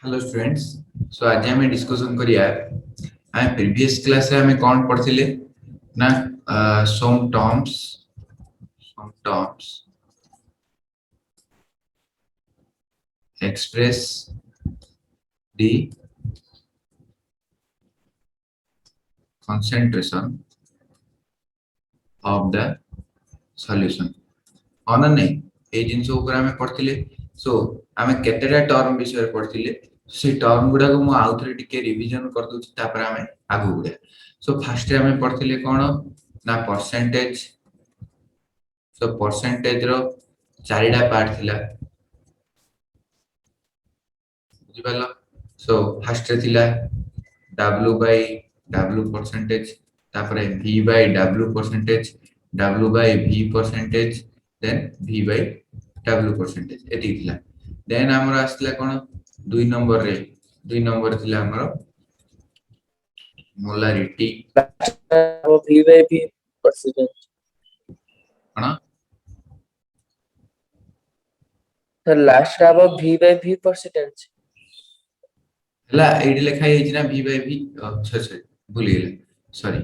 Hello students. सो आज हमें discussion करिया हम प्रीवियस क्लास रे हमें कौन पढ़थिले ना some terms express the concentration of the solution on नहीं ए जिंस ऊपर हमें पढ़थिले। सो हमें केतेटा टर्म विषय पढ़थिले से टर्म गुडा को मु आउथरे टिके रिवीजन कर दूची तापर हमें आगु गुडा। सो फर्स्ट हमें पढ़थिले कोन ना परसेंटेज। सो परसेंटेज रो चारिटा पार्ट थिला बुझी पालो। सो फर्स्ट रे थिला w by w परसेंटेज, तापरे v by w percentage, w by v percentage, then v by w percentage एति थिला। देन हमर आस्तिला कोन दुई नंबर थिला हमर मोलारिटी वो v by v percentage कोन तो लास्ट अब v by v percentage हला एडी लिखा है ना v by v। अच्छा भूली गेले sorry.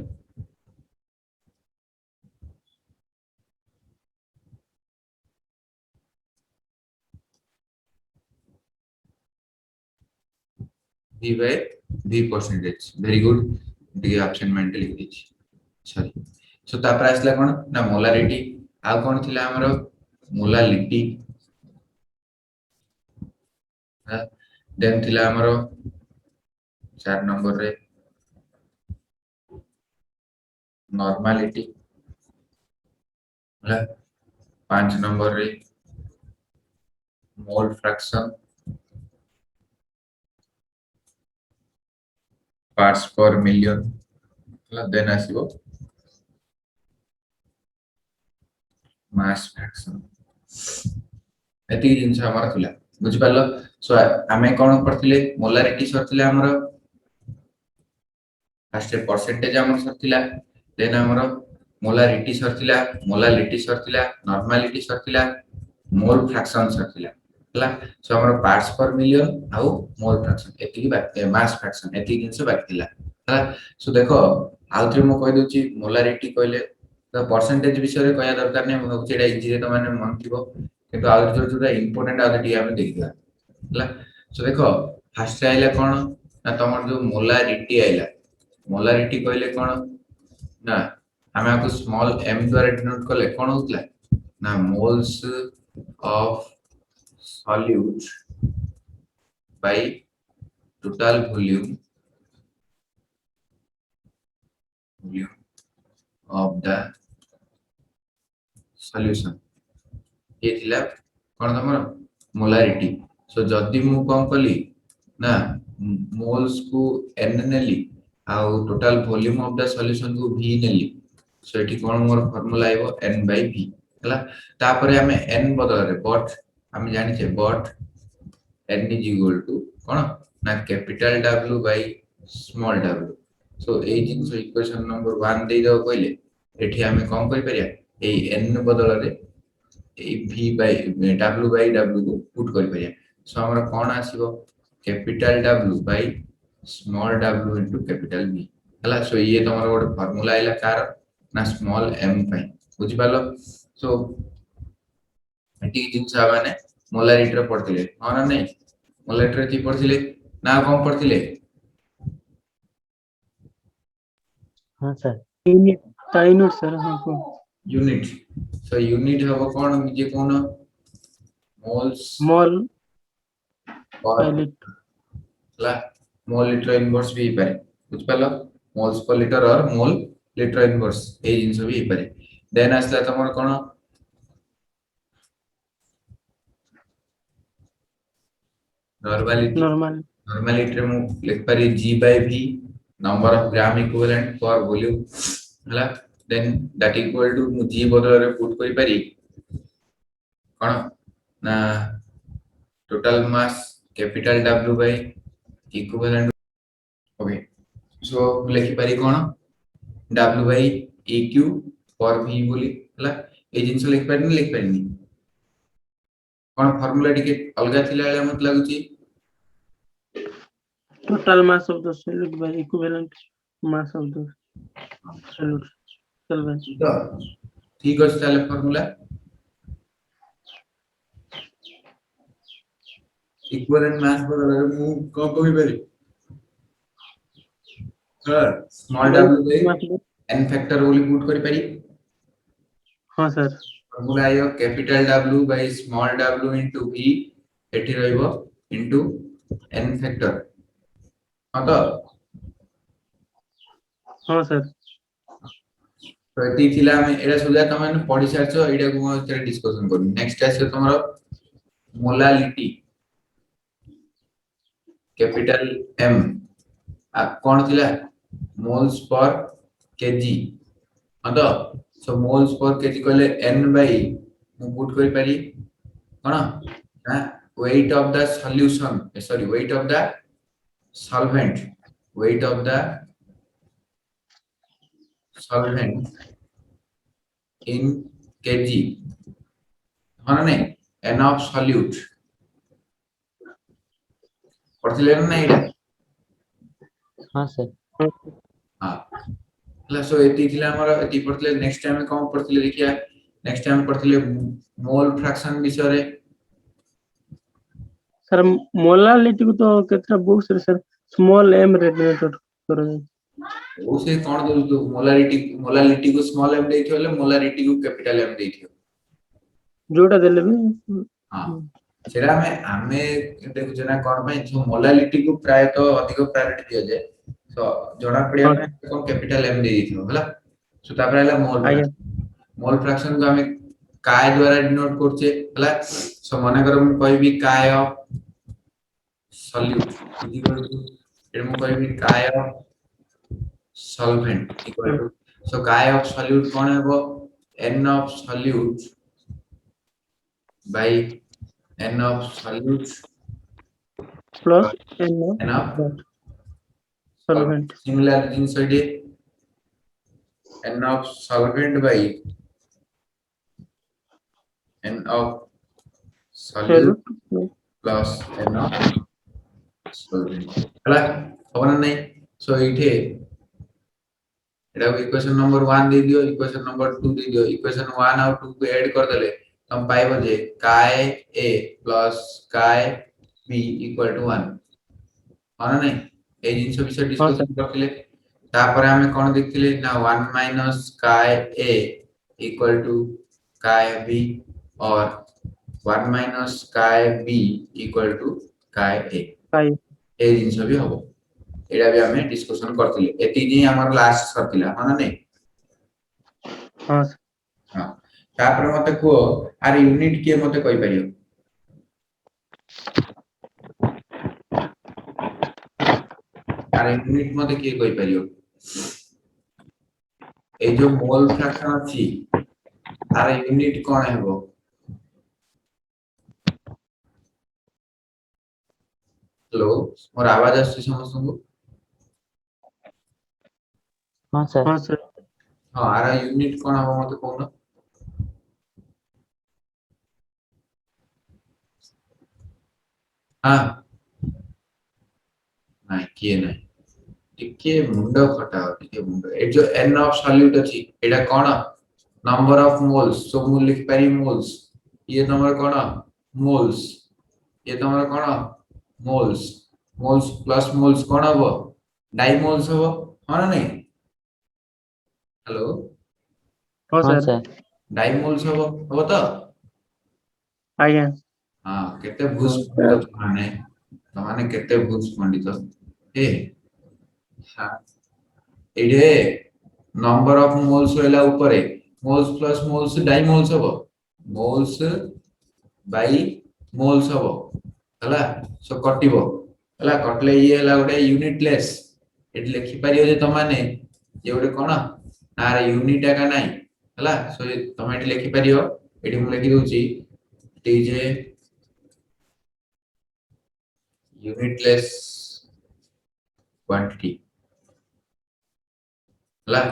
v by v percentage very good D option mentally लिख दीची सॉरी। सो तापर आसला कोन ना मोलारिटी आ कोन थिला हमर मोलालिटी। देन थिला हमर 4 नंबर रे नॉर्मलिटी, 5 नंबर रे मोल फ्रैक्शन पार्ट्स पर मिलियन, देन आसीबो मास फ्रैक्शन एति जिंस हमर थिला बुझि पालो। सो हमें कोन पढ़थिले मोलारिटी सरथिले हमर फर्स्ट परसेंटेज हमर सरथिला, देन हमर मोलारिटी सरथिला नॉर्मलिटी सरथिला मोल फ्रैक्शन सरथिला हला। सो हमर पार्ट्स पर मिलियन आउ मोल फ्रैक्शन एति की बात मास फ्रैक्शन एति जिंस बात थिला हला। सो देखो आउथरे मो कहि दोची मोलारिटी कहले तो परसेंटेज विषय रे कहया दरकार नै मो चेडा इजी रे तो माने मन थिबो किंतु आउर जो इंपोर्टेंट आ दी हम देखिबा हला। सो देखो फर्स्ट आइला कोन ना तमर जो मोलारिटी आइला मोलारिटी कहले कोन ना हमें आपको स्मॉल m द्वारा डिनोट करले कोन होतला ना moles of solute by total volume of the solution ये थिला कोन तमर मोलारिटी। सो जदी मु कोन कली ना मोल्स को n नेली आउ total volume of the solution को v नेली। सो एठी कोन मोर फार्मूला आइबो n by v हला। तापरे हमें n बदल रे बट हम जानि छे but n is equal to कोन ना capital w by small w। So A jeans equation number 1 दे दो कहले एठी हमें कोन करि परिया ए n बदल रे ए v by w by w को पुट करि परिया। सो हमरा कोन आसीबो capital w by small w into capital v हला। सो ये तमरो ଗୋଟେ फार्मूला आइला कार ना स्मॉल m पई बुझि पालो। सो एटी जिंस माने मोलारिटी रे पढ़थिले हा ना नहीं मोलारिटी रे की पढ़थिले ना कोन पढ़थिले हां सर यूनिट सर हमको यूनिट। सो यूनिट हबो कोन जे कोन मोल्स मोल पर लिटर ला मोल लीटर इनवर्स भी पारे बुझ पालो मोल्स पर लीटर और मोल लीटर इनवर्स ए जिंस भी पारे। देन आसला तमर कोन नॉर्मलिटी रे मु लिख पारी g by v number of gram equivalent पर वॉल्यूम हला। देन दैट इक्वल टू मु g बदल रे पुट करि पारी कोन ना total mass capital w by equivalent. Okay so लिखि पारी कोन w by eq पर v बोली हला। ए जिंस लिख पारी कोन फार्मूला टिके अलगा थिला मत लागुची total mass of the solute by equivalent mass of the solute solvent. तो ठीक अछि ताले फार्मूला इक्विवेलेंट मास बदले मु को कहि पारि sir small w by n factor only put करि पारि हाँ सर फार्मूला आयो capital W by small w into v एठी रहइबो इनटू n फैक्टर हां तो हाँ सर तो एती थिला हम एडा सुजा तमन पढि सारछो एडा को हम तेरे डिस्कशन करू नेक्स्ट आसे तमरो मोलालिटी कैपिटल M आ कोन थिला मोल्स पर केजी हां तो सो मोल्स पर केजी कहले n बाय मु पुट करि पारि कोन हां weight of the solution sorry weight of the solvent weight of the solvent in kg हाँ नहीं n of solute पढ़ते ना इडा हाँ सर हाँ हला सो एती थिला हमर एती पढ़ते नेक्स्ट टाइम कौन पढ़ते देखिया नेक्स्ट टाइम पढ़ते मोल फ्रैक्शन विषय रे सर मोलालिटी को तो कितना बुक्स रे सर स्मॉल m रे डिनोट करो उसे कौन दो मोलालिटी को स्मॉल m देथियो ले मोलालिटी को कैपिटल M देथियो जोटा देले भी हाँ सेरा में आमे देखु जना कोन भाई जो मोलालिटी को प्राय तो अधिक प्रायोरिटी दिया जाए तो जोना पड़िया में कोन कैपिटल M दे दिथियो हला सो तापर हला मोल फ्रैक्शन को हमें काय द्वारा डिनोट करछे हला सो माने कर हम कहबी काय ऑफ सॉल्यूट इक्वल टू फिर हम कहबी काय ऑफ सॉल्वेंट इक्वल टू सो काय ऑफ सॉल्यूट कोन हेबो n of solute by n of solute plus n n of solvent similar things ide n of solvent by n of solute plus n of solvent हला होना नहीं सो इथे एटा equation number 1 दे दियो equation number 2 दे दियो equation 1 और 2 को add कर देले हम पाइबो जे काय a प्लस काय b इक्वल टू 1 माने नहीं ए जिंस विषय डिस्कशन करथिले तापर हमें कोन देखथिले ना 1 माइनस काय a इक्वल टू काय b और 1 माइनस काय b इक्वल टू काय a काय ए जिंस भी होबो एडा भी हमें डिस्कशन करथिले एती जी हमर लास्ट करथिला माने नहीं हां हां तापर मते को आर यूनिट के मते कहि परियो आर यूनिट मते के कहि परियो ए जो मोल फ्रैक्शन अछि आर यूनिट कोन हेबो हेलो मोर आवाज आछि समस्त को हाँ सर हां आर यूनिट कोन हेबो मते कोन हां नहीं किए नहीं टिके मुंडो खटाओ टिके मुंडो ए जो n ऑफ सॉल्यूट अछि एडा कोन नंबर ऑफ मोल्स सो मु लिख पारी मोल्स ये नंबर कोन मोल्स ये नंबर कोन मोल्स मोल्स प्लस मोल्स कोन हबो डाई मोल्स हबो हां नहीं हेलो हां हाँ सर सर डाई मोल्स हबो तो आज्ञा हां केते भूस माने केते भूस पंडित ए हां एडे नंबर ऑफ मोल्स होइला ऊपरे मोल्स प्लस मोल्स डाई मोल्स हबो मोल्स बाई मोल्स हबो हला सो कटिबो हला कटले ये हला गोटे यूनिटलेस एट लिखि पारियो जे तमाने जे गोटे कोन आर यूनिट का नाही हला सो तमे एट लिखि पारियो एटी मु लिखि दोची टी जे यूनिटलेस क्वांटिटी हला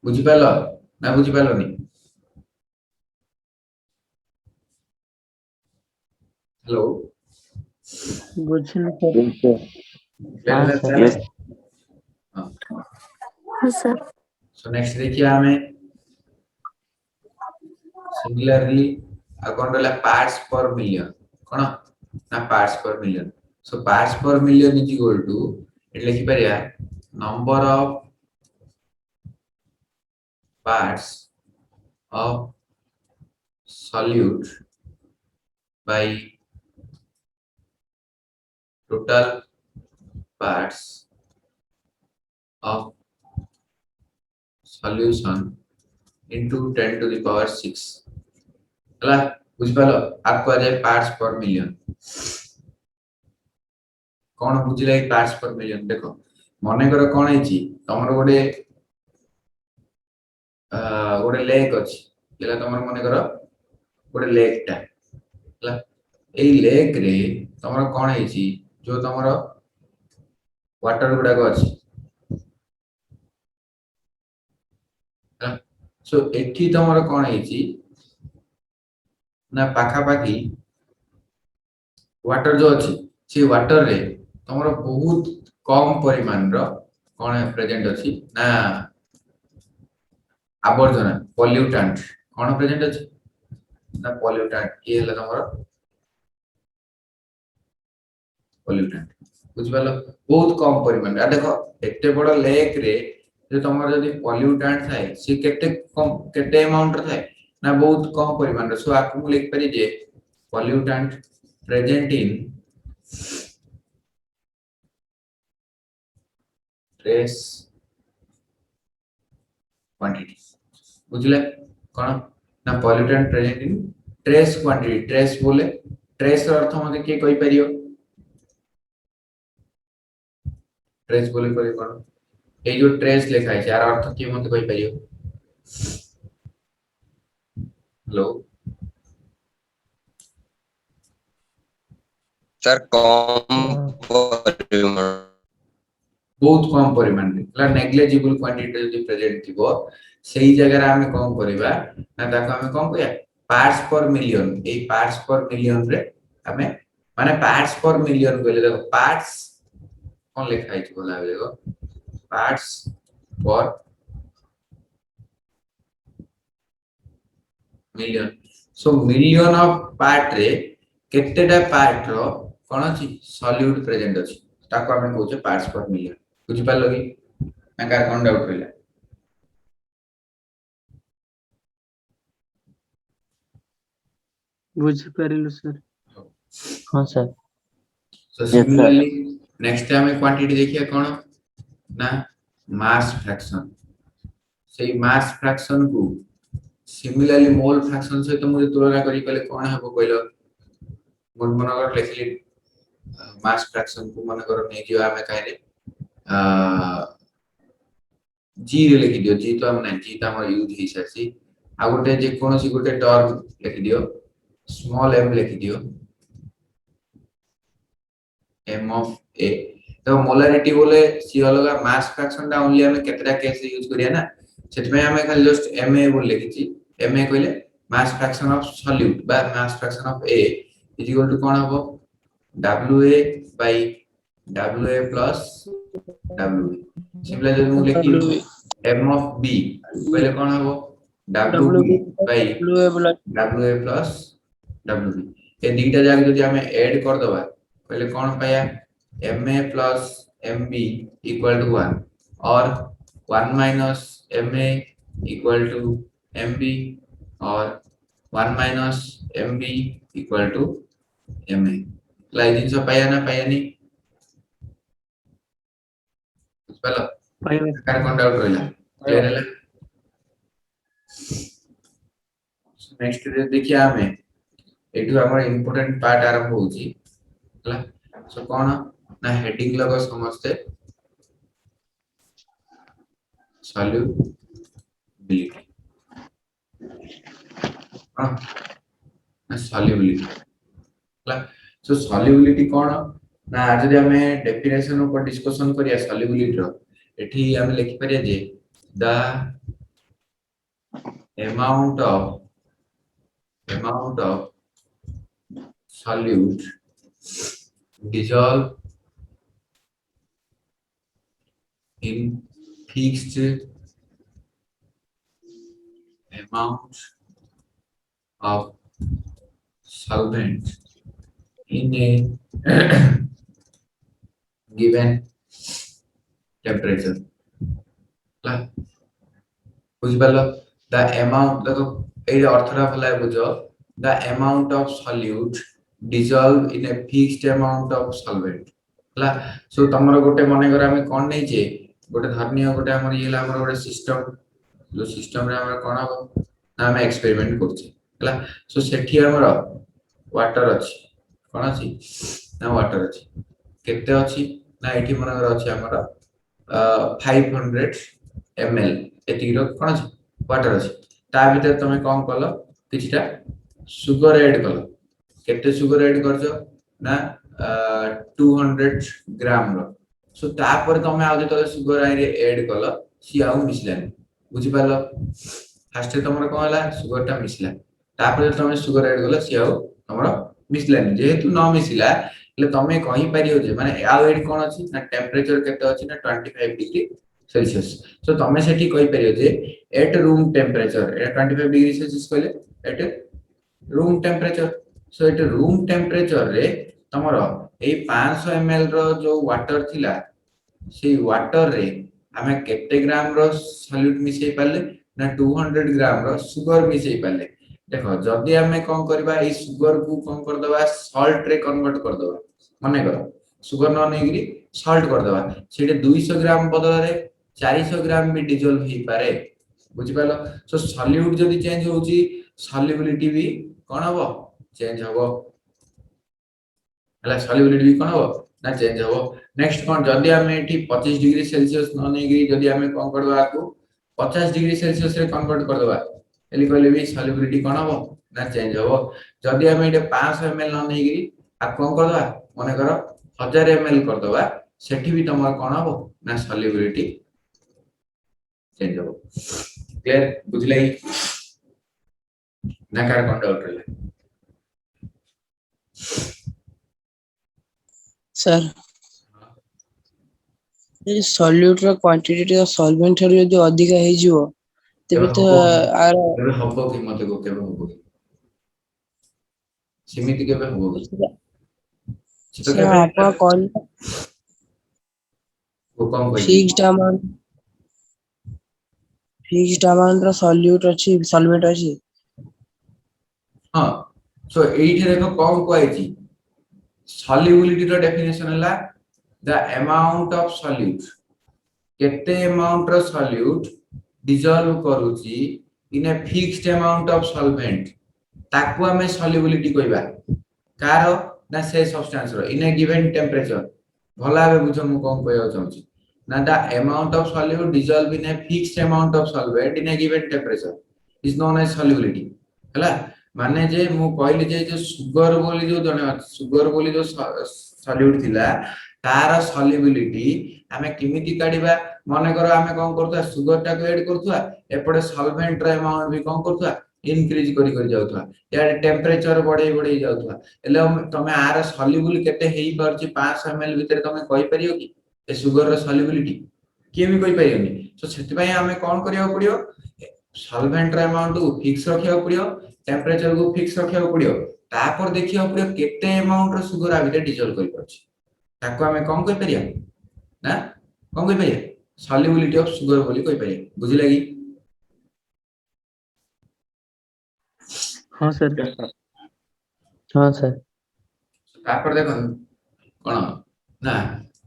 बुझि पालो ना बुझि पालोनी हेलो बुझिन सर Clear है sir. sir? Yes. हाँ. हाँ सर। So next देखिए हमें similarly कौन रहला parts per million कौन ना parts per million. So parts per million is equal to it लिखी परिया number of parts of solute by total parts of solution into 10 to the power 6 ହେଲା ବୁଝିପାରିଲ ଆକୁ କୁହାଯାଏ parts per million କଣ ବୁଝିଲା ଏଇ parts per million ଦେଖ ମନେକର କଣ ହେଇଛି ତମର ଗୋଟେ ଲେକ୍ ଅଛି ହେଲା ତମର ମନେକର ଗୋଟେ ଲେକ୍ ଟା ହେଲା ଏଇ ଲେକ୍ ରେ ତମର କଣ ହେଇଛି ଯୋଉ ତମର ୱାଟର ଗୁଡାକ ଅଛି ସୋ ଏଠି ତମର କଣ ହେଇଛି ନା ପାଖାପାଖି ୱାଟର ଯୋଉ ଅଛି ସେ ୱାଟର ରେ ତମର ବହୁତ କମ ପରିମାଣର କଣ ପ୍ରେଜେଣ୍ଟ ଅଛି ନା ଆବର୍ଜନା ପଲ୍ୟୁଟାଣ୍ଟ କଣ ପ୍ରେଜେଣ୍ଟ ଅଛି ନା ପଲ୍ୟୁଟାଣ୍ଟ ଇଏ ହେଲା ତମର ପଲ୍ୟୁଟାଣ୍ଟ ବୁଝିପାରିଲ ବହୁତ କମ ପରିମାଣରେ ଦେଖ ଏତେ ବଡ ଲେକ୍ ରେ ଯେ ତମର ଯଦି ପଲ୍ୟୁଟାଣ୍ଟ ଥାଏ ସେ କେତେ ଆମାଉଣ୍ଟ ରେ ଥାଏ ନା ବହୁତ କମ ପରିମାଣରେ ସୋ ଆକୁ ମୁଁ ଲେଖିପାରି ଯେ ପଲ୍ୟୁଟାଣ୍ଟ ପ୍ରେଜେଣ୍ଟ ଇନ୍ trace quantity बुझले कौन ना pollutant present in trace quantity trace बोले trace ର अर्थ मते के कहि परियो trace बोले कौन ए जो trace लिखा है यार अर्थ के मते कहि परियो हेलो Sir, परिमाण बहुत कम परिमाण रे ला नेग्लिजिबल क्वांटिटी जदी प्रेजेंट थिबो सेही जगह रे हमें कम करबा ना ताको हमें कम कया पार्ट्स पर मिलियन ए पार्ट्स पर मिलियन रे हमें माने पार्ट्स पर मिलियन बोले देखो पार्ट्स कौन लिखा है बोला देखो पार्ट्स पर million so million of part रे केतेटा पार्ट रो कोन अछि सॉल्यूट प्रेजेंट अछि ताको हमें कहू छे पार्ट्स पर मिलियन बुझि पालो कि ना कोन डाउट रहला बुझि परिलु सर। हाँ sir. सो sir. सिमिलरली नेक्स्ट हमें क्वांटिटी देखिए कोन ना मास फ्रैक्शन सेही मास फ्रैक्शन को सिमिलरली मोल फ्रैक्शन से तो मुझे तुलना करी पहले कोन हबो कहलो मन मनगर लिखली मास फ्रैक्शन को मन करो नै जो हमें कहले जी रे लिखि दियो जी तो हम नै जी तो हम यूज ही ससी आ गोटे जे कोनोसी गोटे टर्म लिखि दियो स्मॉल m लिखि दियो m of a तो मोलारिटी बोले सी अलगा मास फ्रैक्शन दा ओनली हमें केतरा केस यूज करिया ना सेट में हमें खाली जस्ट ma बोल लिखिची ma कहले मास फ्रैक्शन ऑफ सॉल्यूट बा mass fraction of a is equal to कोन हबो wa by wa plus wa simple जब मु लिखी m of b पहले कोन हबो wb by wa plus wb ए दीटा जाक जदी हमें ऐड कर दबा पहले कोन पाया ma plus mb equal to 1 और 1 minus ma equal to mb और 1 minus mb equal to ma lysine सब पाया ना पाया नहीं चलो पाइबा कार कोन डाउट रहला क्लियर है नेक्स्ट रे देखिए हमें एठु हमर इंपोर्टेंट पार्ट आरंभ होउची हला सो कोन ना हेडिंग लगो समझते solubility हां ना solubility हला सो solubility कोन ना आज जे हमें डेफिनेशन ऊपर डिस्कशन करिया solubility रो एठी हम लिखि परिया जे the amount of solute dissolved in fixed amount of solvent in a given temperature ला बुझिपालो द अमाउंट देखो ए अर्थरा भला बुझो the amount of solute dissolve in a fixed amount of solvent ला सो तमरो गोटे मने कर हम कोन नै जे गोटे धरनियो गोटे हमर येला हमर गोटे सिस्टम जो सिस्टम रे हमर कोन हो ना हम एक्सपेरिमेंट करछि ला सो सेठी हमर वाटर अछि कोन अछि ना वाटर अछि केते अछि ना एठी मन अछि हमर 500 ml एतिरो कोन अछि वाटर अछि ता भीतर तमे कोन कलो किछटा सुगर ऐड कलो केते सुगर ऐड करछो ना 200 ग्राम रो सो ता पर तमे आ जे सुगर ऐड कलो सी आउ मिसलानी बुझि पालो फर्स्ट तमर कोन हला सुगर ता मिसला ता पर तमे सुगर ऐड कलो सी आउ तमर मिसलानी जेहेतु न मिसला ले तमे कहि परियो जे माने आ एड कोन अछि ना टेंपरेचर केते अछि ना 25 डिग्री सेल्सियस सो तमे सेठी कहि परियो जे एट रूम टेंपरेचर ए 25 डिग्री सेल्सियस कहले at room temperature so at room temperature रे तमरो ए 500 ml रो जो वाटर थिला से वाटर रे हमें केते ग्राम रो सॉल्यूट मिसई पाले ना 200 ग्राम रो सुगर मिसई पाले देखो जदी हमें कोन करबा ए सुगर को कोन कर दबा सॉल्ट रे कन्वर्ट कर दबा माने करो सुगर न नेगिरी सॉल्ट कर दबा सेटे 200 ग्राम बदल रे 400 ग्राम भी डिसॉल्व ही पारे बुझि पालो सो सॉल्यूट जदी चेंज होउची सॉल्युबिलिटी भी कोन हबो चेंज हबो हला सॉल्युबिलिटी भी कोन हबो ना चेंज हबो नेक्स्ट कोन जदी हमें एठी 25 डिग्री सेल्सियस न नेगिरी जदी हमें कोन करबा को 50 डिग्री सेल्सियस रे कन्वर्ट कर दबा एली कहले भी सॉल्युबिलिटी कोन हबो ना चेंज हबो जदी हमें एटे 500 ml न नेगिरी आ कोन कर दबा माने करो 1000 ml कर दबा सेठी भी तमर कोन हबो ना सॉल्युबिलिटी चेंज हबो क्लियर बुझले ना कार कोन डाउट रहले सर ये सॉल्यूट रो क्वांटिटी ऑफ सॉल्वेंट रो जो अधिक हे जिवो तेबे तो आर केबे हबो कि मते को केबे हबो सीमित केबे हबो सेटा सर केबे आपा कौन को कम कहि फिक्स्ड अमाउंट रो सॉल्यूट अछि सॉल्वेंट अछि हां सो एठी देखो कम कोइची सॉल्युबिलिटी रो डेफिनेशन हला द अमाउंट ऑफ सॉल्यूट केते अमाउंट रो सॉल्यूट डिसॉल्व करूची in a fixed amount of solvent ताकू हमें सॉल्युबिलिटी कहबा कार ना से सब्सटेंस रो इन ए गिवन टेंपरेचर भला बे बुझो मु कोन कहय चाहूची ना the amount of solute dissolve in a fixed amount of solvent in a given temperature is known as solubility हला माने जे मु कहली जे जो सुगर बोली जो जने सुगर बोली जो सॉल्यूट थिला तार सॉल्युबिलिटी हमें किमिति काढिबा माने करो हमें कोन करथुआ सुगर टा को ऐड करथुआ एपडे सॉल्वेंट रे अमाउंट भी कोन करथुआ इंक्रीज करी जाउथुआ या टेंपरेचर बढ़ई जाउथुआ एले तमे आर सॉल्युबल केते हेई परची 500 ml भीतर तमे कहि परियो कि ए सुगर रो सॉल्युबिलिटी के भी कहि परियोनी सो सेति पई हमें कोन करियो पड़ियो सॉल्वेंट रे अमाउंट को फिक्स रखियो पड़ियो टेंपरेचर को फिक्स रखियो पड़ियो तापर देखियो पड़ियो केते अमाउंट रो सुगर आ भीतर डिसॉल्व करि परची ताको हमें कोन कहि परिया ना कोन कहि परिया सॉल्युबिलिटी ऑफ सुगर बोली कहि परिया बुझिला कि हाँ सर हां सर तापर देखो कोन ना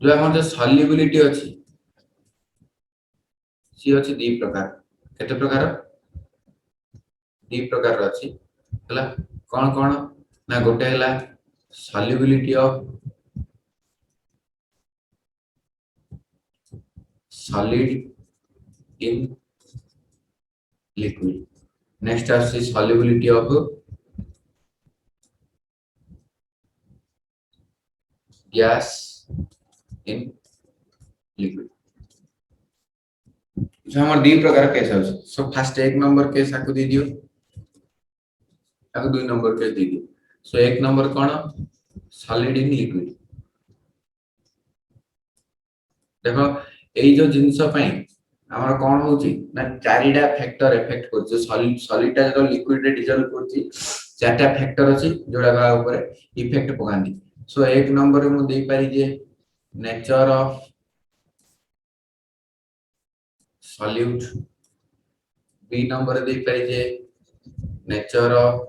जो हमर जो सॉल्युबिलिटी अछि सी अछि दी प्रकार केते प्रकार दी प्रकार अछि हला कोन कोन ना गोटे हला solubility of solid in liquid next is solubility of gas in liquid जो हमर दी प्रकार केस है सो फर्स्ट एक नंबर केस आको दे दियो आको दुई नंबर केस दे दियो सो एक number cone solid in liquid देखो एई जो जिंस पई हमर कोन होउची ना चारिटा फैक्टर इफेक्ट करछ सॉलिड जो लिक्विड रे डिजॉल्व करछि चारटा फैक्टर अछि जोडा बा ऊपर इफेक्ट पकांदी सो एक नंबर मु देई पारी जे नेचर ऑफ सॉल्यूट बी नंबर देई पारी जे nature of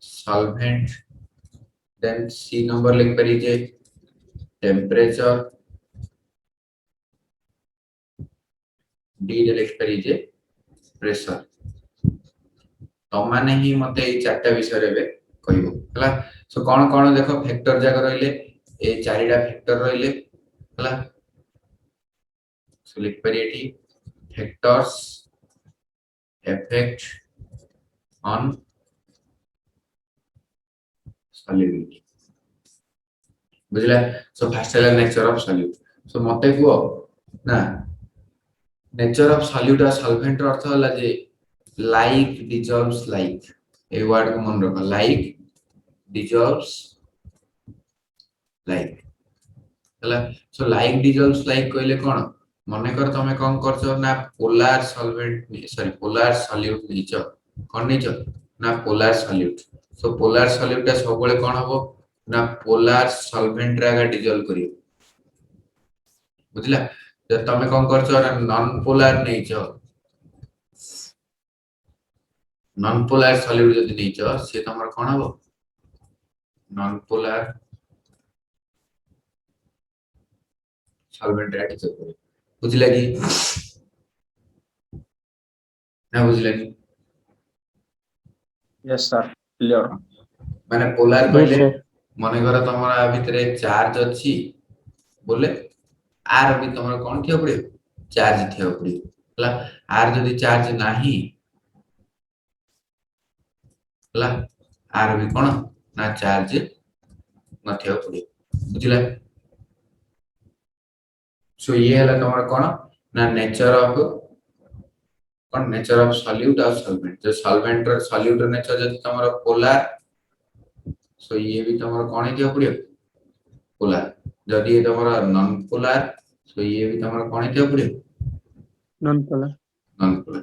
solvent then C number लिख पारी जे temperature D लिख पारी जे pressure तो माने ही मते ए चारटा विषय रे कहबो हला सो कोन कोन देखो फैक्टर जाक रहले ए चारिटा फैक्टर रहले हला सो लिख पारी एठी फैक्टर्स इफेक्ट ऑन सॉल्युबिलिटी बुझला सो फर्स्ट है नेचर ऑफ सॉल्यूट सो मते को ना नेचर ऑफ सॉल्यूट और सॉल्वेंट अर्थ होला जे लाइक डिजॉल्व्स लाइक ए वर्ड को मन रखो लाइक डिजॉल्व्स लाइक हला सो लाइक डिजॉल्व्स लाइक कहले कोन मने कर तमे कोन करछो ना polar solvent sorry polar solute नीचो कोन नीचो ना polar solute so polar solute सब बळे कोन हबो ना पोलर सॉल्वेंट रे डिजॉल्व करियो बुझला जब तमे कोन करछो ना नॉन पोलर नीचो नॉन पोलर सॉल्यूट जदि नीचो से तमर कोन हबो नॉन पोलर सॉल्वेंट रे डिजॉल्व करियो बुझला कि ना बुझला कि यस सर क्लियर माने पोलर Yes, कहले sir. मने कर तमरा भितरे चार्ज अछि बोले आर भी तमरा कोन थियो पड़े चार्ज थियो पड़े हला आर जदि चार्ज नाही हला आर भी कोन ना चार्ज न थियो पड़े बुझला सो ये हला तमरा कोन ना nature of cone nature of solute और सॉल्वेंट जो सॉल्वेंट और सॉल्यूट नेचर जदि तमरा पोलर सो ये भी तमरा कोन थियो पड़े पोलर जदि ये तमरा नॉन पोलर सो ये भी तमरा कोन थियो पड़े Non-polar. नॉन पोलर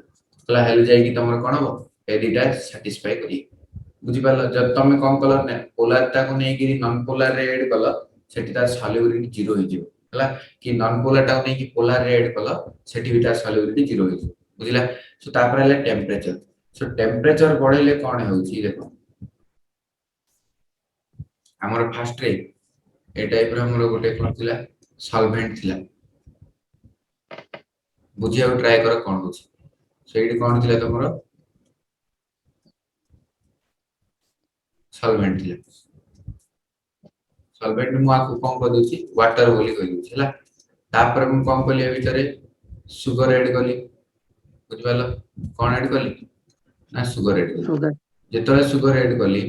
हला हेल जाय कि तमरा कोन हो ए दिटा सैटिस्फाई करी बुझी पाल जब तमे कोन कलर ने पोलर ता को नै कि नॉन पोलर रे ऐड कल सेठी ता सॉल्युबिलिटी जीरो हो जिवो हला कि नॉन पोलर ता को नै कि पोलर रे ऐड कल सेठी भी ता सॉल्युबिलिटी जीरो हो जिवो बुझिला सो तापर हला टेम्परेचर सो टेम्परेचर बढ़ेले कोन होउची देखो हमर फर्स्ट रे ए टाइप रे हमर गोटे कोन थिला सॉल्वेंट थिला बुझिया ट्राई कर कोन होउची सेठी कोन थिला तमरो सॉल्वेंट थिला सॉल्वेंट मु आपको कोन कर दोची वाटर बोली कहि दोची हला तापर मु कोन कली भीतर सुगर ऐड कली बुझबालो कोन ऐड कली ना सुगर ऐड कली Sugar. जेतले सुगर ऐड कली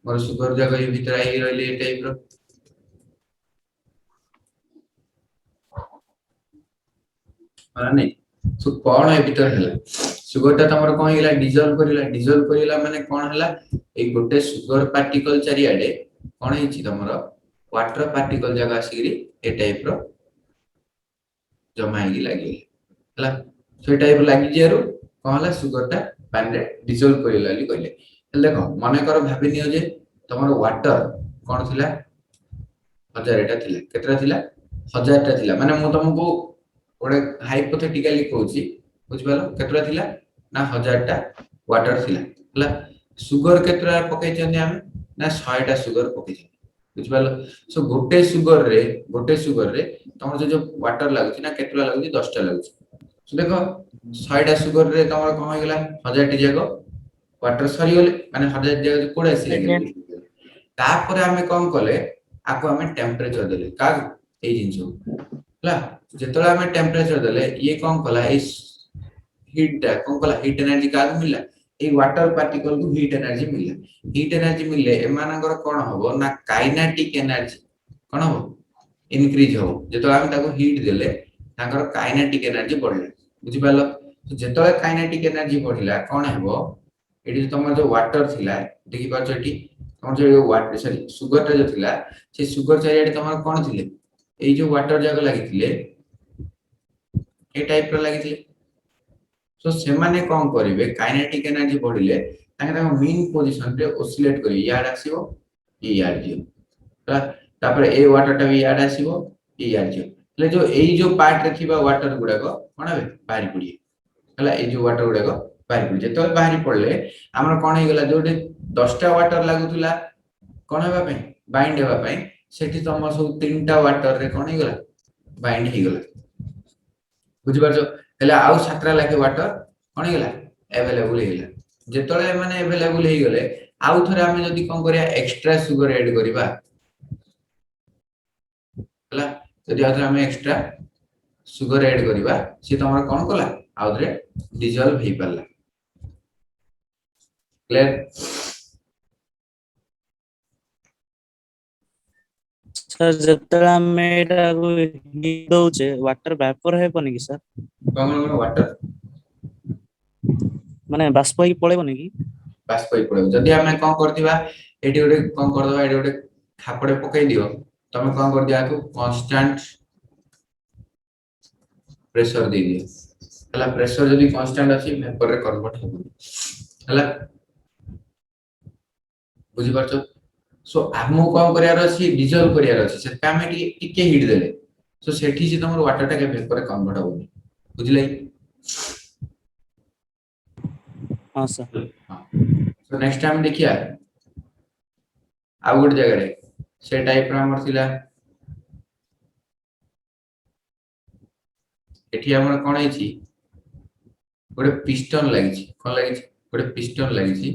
मोर सुगर जगह भीतर आई रहली ए टाइप रो माने सो कोन ए भीतर हला सुगर ता तमर कोन हिला डिजॉल्व करिला माने कोन हला ए गोटे सुगर पार्टिकल चारियाडे कोन हिची तमर वाटर पार्टिकल जगह आसीरी ए टाइप रो जमा हेगी लागी हला सो ए टाइप लागी जेरो कोन हला सुगर ता पानी रे डिजॉल्व करिला ली कहले हल देखो मने कर भाबी नियो जे तमर वाटर कोन थिला 1000 एटा थिला केतरा थिला 1000 टा थिला माने मु तुमको ओडे हाइपोथेटिकली कहूची बुझबालो केतरा थिला ना 1000 टा वाटर थिला हला सुगर केतरा पकै छने हम ना 100 टा सुगर पकै छने बुझबालो सो गोटे सुगर रे तमर जो वाटर लागुची ना केतरा लागुची 10 टा लागुची सो देखो 100 टा सुगर रे तमर कोन हो गेला 1000 टी जाको वाटर सरी गेले माने 1000 जाको कोड आसी लागले तापर हमें कोन कले आको हमें टेम्परेचर देले का ए जिंसो हला जेतला हमें टेम्परेचर देले ये कोन कला इस हीट टा कोन कला हीट एनर्जी का मिलला ए वाटर पार्टिकल को हीट एनर्जी मिलले एमानकर कोन हबो ना काइनेटिक एनर्जी कोन हबो इंक्रीज हबो जेतला हमें ताको हीट देले ताकर काइनेटिक एनर्जी बढ़ले बुझि पालो जेतला काइनेटिक एनर्जी बढ़िला कोन हबो एडी तमर जो वाटर थिला देखि पाछो एटी तमर जो वाटर सॉरी सुगर टा जो थिला से सुगर चारियाडे तमर कोन थिले এই যে ওয়াটার जाक লাগিଥିଲେ ए टाइप रो লাগিଥିଲେ सो सेमाने कोन करिवे काइनेटिक एनर्जी बढ़िले ताके ताको मीन पोजीशन रे ओसिलेट करी याड आसीबो ई याड जियो तापर ए वाटर टा भी याड आसीबो ई याड जियो ले जो एई जो पार्ट रे थिबा वाटर गुडा को कोन बे बाहरी पड़ी हला ए जो वाटर गुडा को बाहरी पड़ी जेतो बाहरी पड़ले हमर कोन हे गेला जोटे 10 टा वाटर लागुतला कोन हेबा पे बाइंड हेबा पे सेठी तमर सब 3 टा वाटर रे कोन हे गेला बाइंड हे गेला बुझि परछो हेले आउ 7 टा लाखे वाटर कोन हे गेला अवेलेबल हे गेला जेतले माने अवेलेबल हे गेले आउ थरे हम जदी कोन करिया एक्स्ट्रा सुगर ऐड करिबा हला जदी आउ थरे हम एक्स्ट्रा सुगर ऐड करिबा से तमर कोन कला आउ थरे डिसॉल्व हे परला क्लियर सर जतला मेडा को दउचे वाटर वेपर हेबनी कि सर कोन वाटर माने बाष्प ही पळेबनी कि बाष्प ही पड़े जदी हमें कोन करदिबा एटी ओडे कोन कर दबा एटी ओडे खापड़े पकई दियो तमे कोन कर दिया को कांस्टेंट प्रेशर दे दियो हला प्रेशर जदी कांस्टेंट अछि वेपर रे कन्वर्ट होबो हला बुझि परछो सो हमो कोन करियार अछि डिसॉल्व करियार अछि से कामे टिके हिट देले सो सेठी से तमर वाटर टा के वेपर रे कन्वर्ट होबो बुझिलै हां सर हां सो नेक्स्ट टाइम देखिया आउ गुड जगह रे से टाइप रा हमर थिला एठी हमर कोन हेछि गोटे पिस्टन लागिछि कोन लागिछि गोटे पिस्टन लागिछि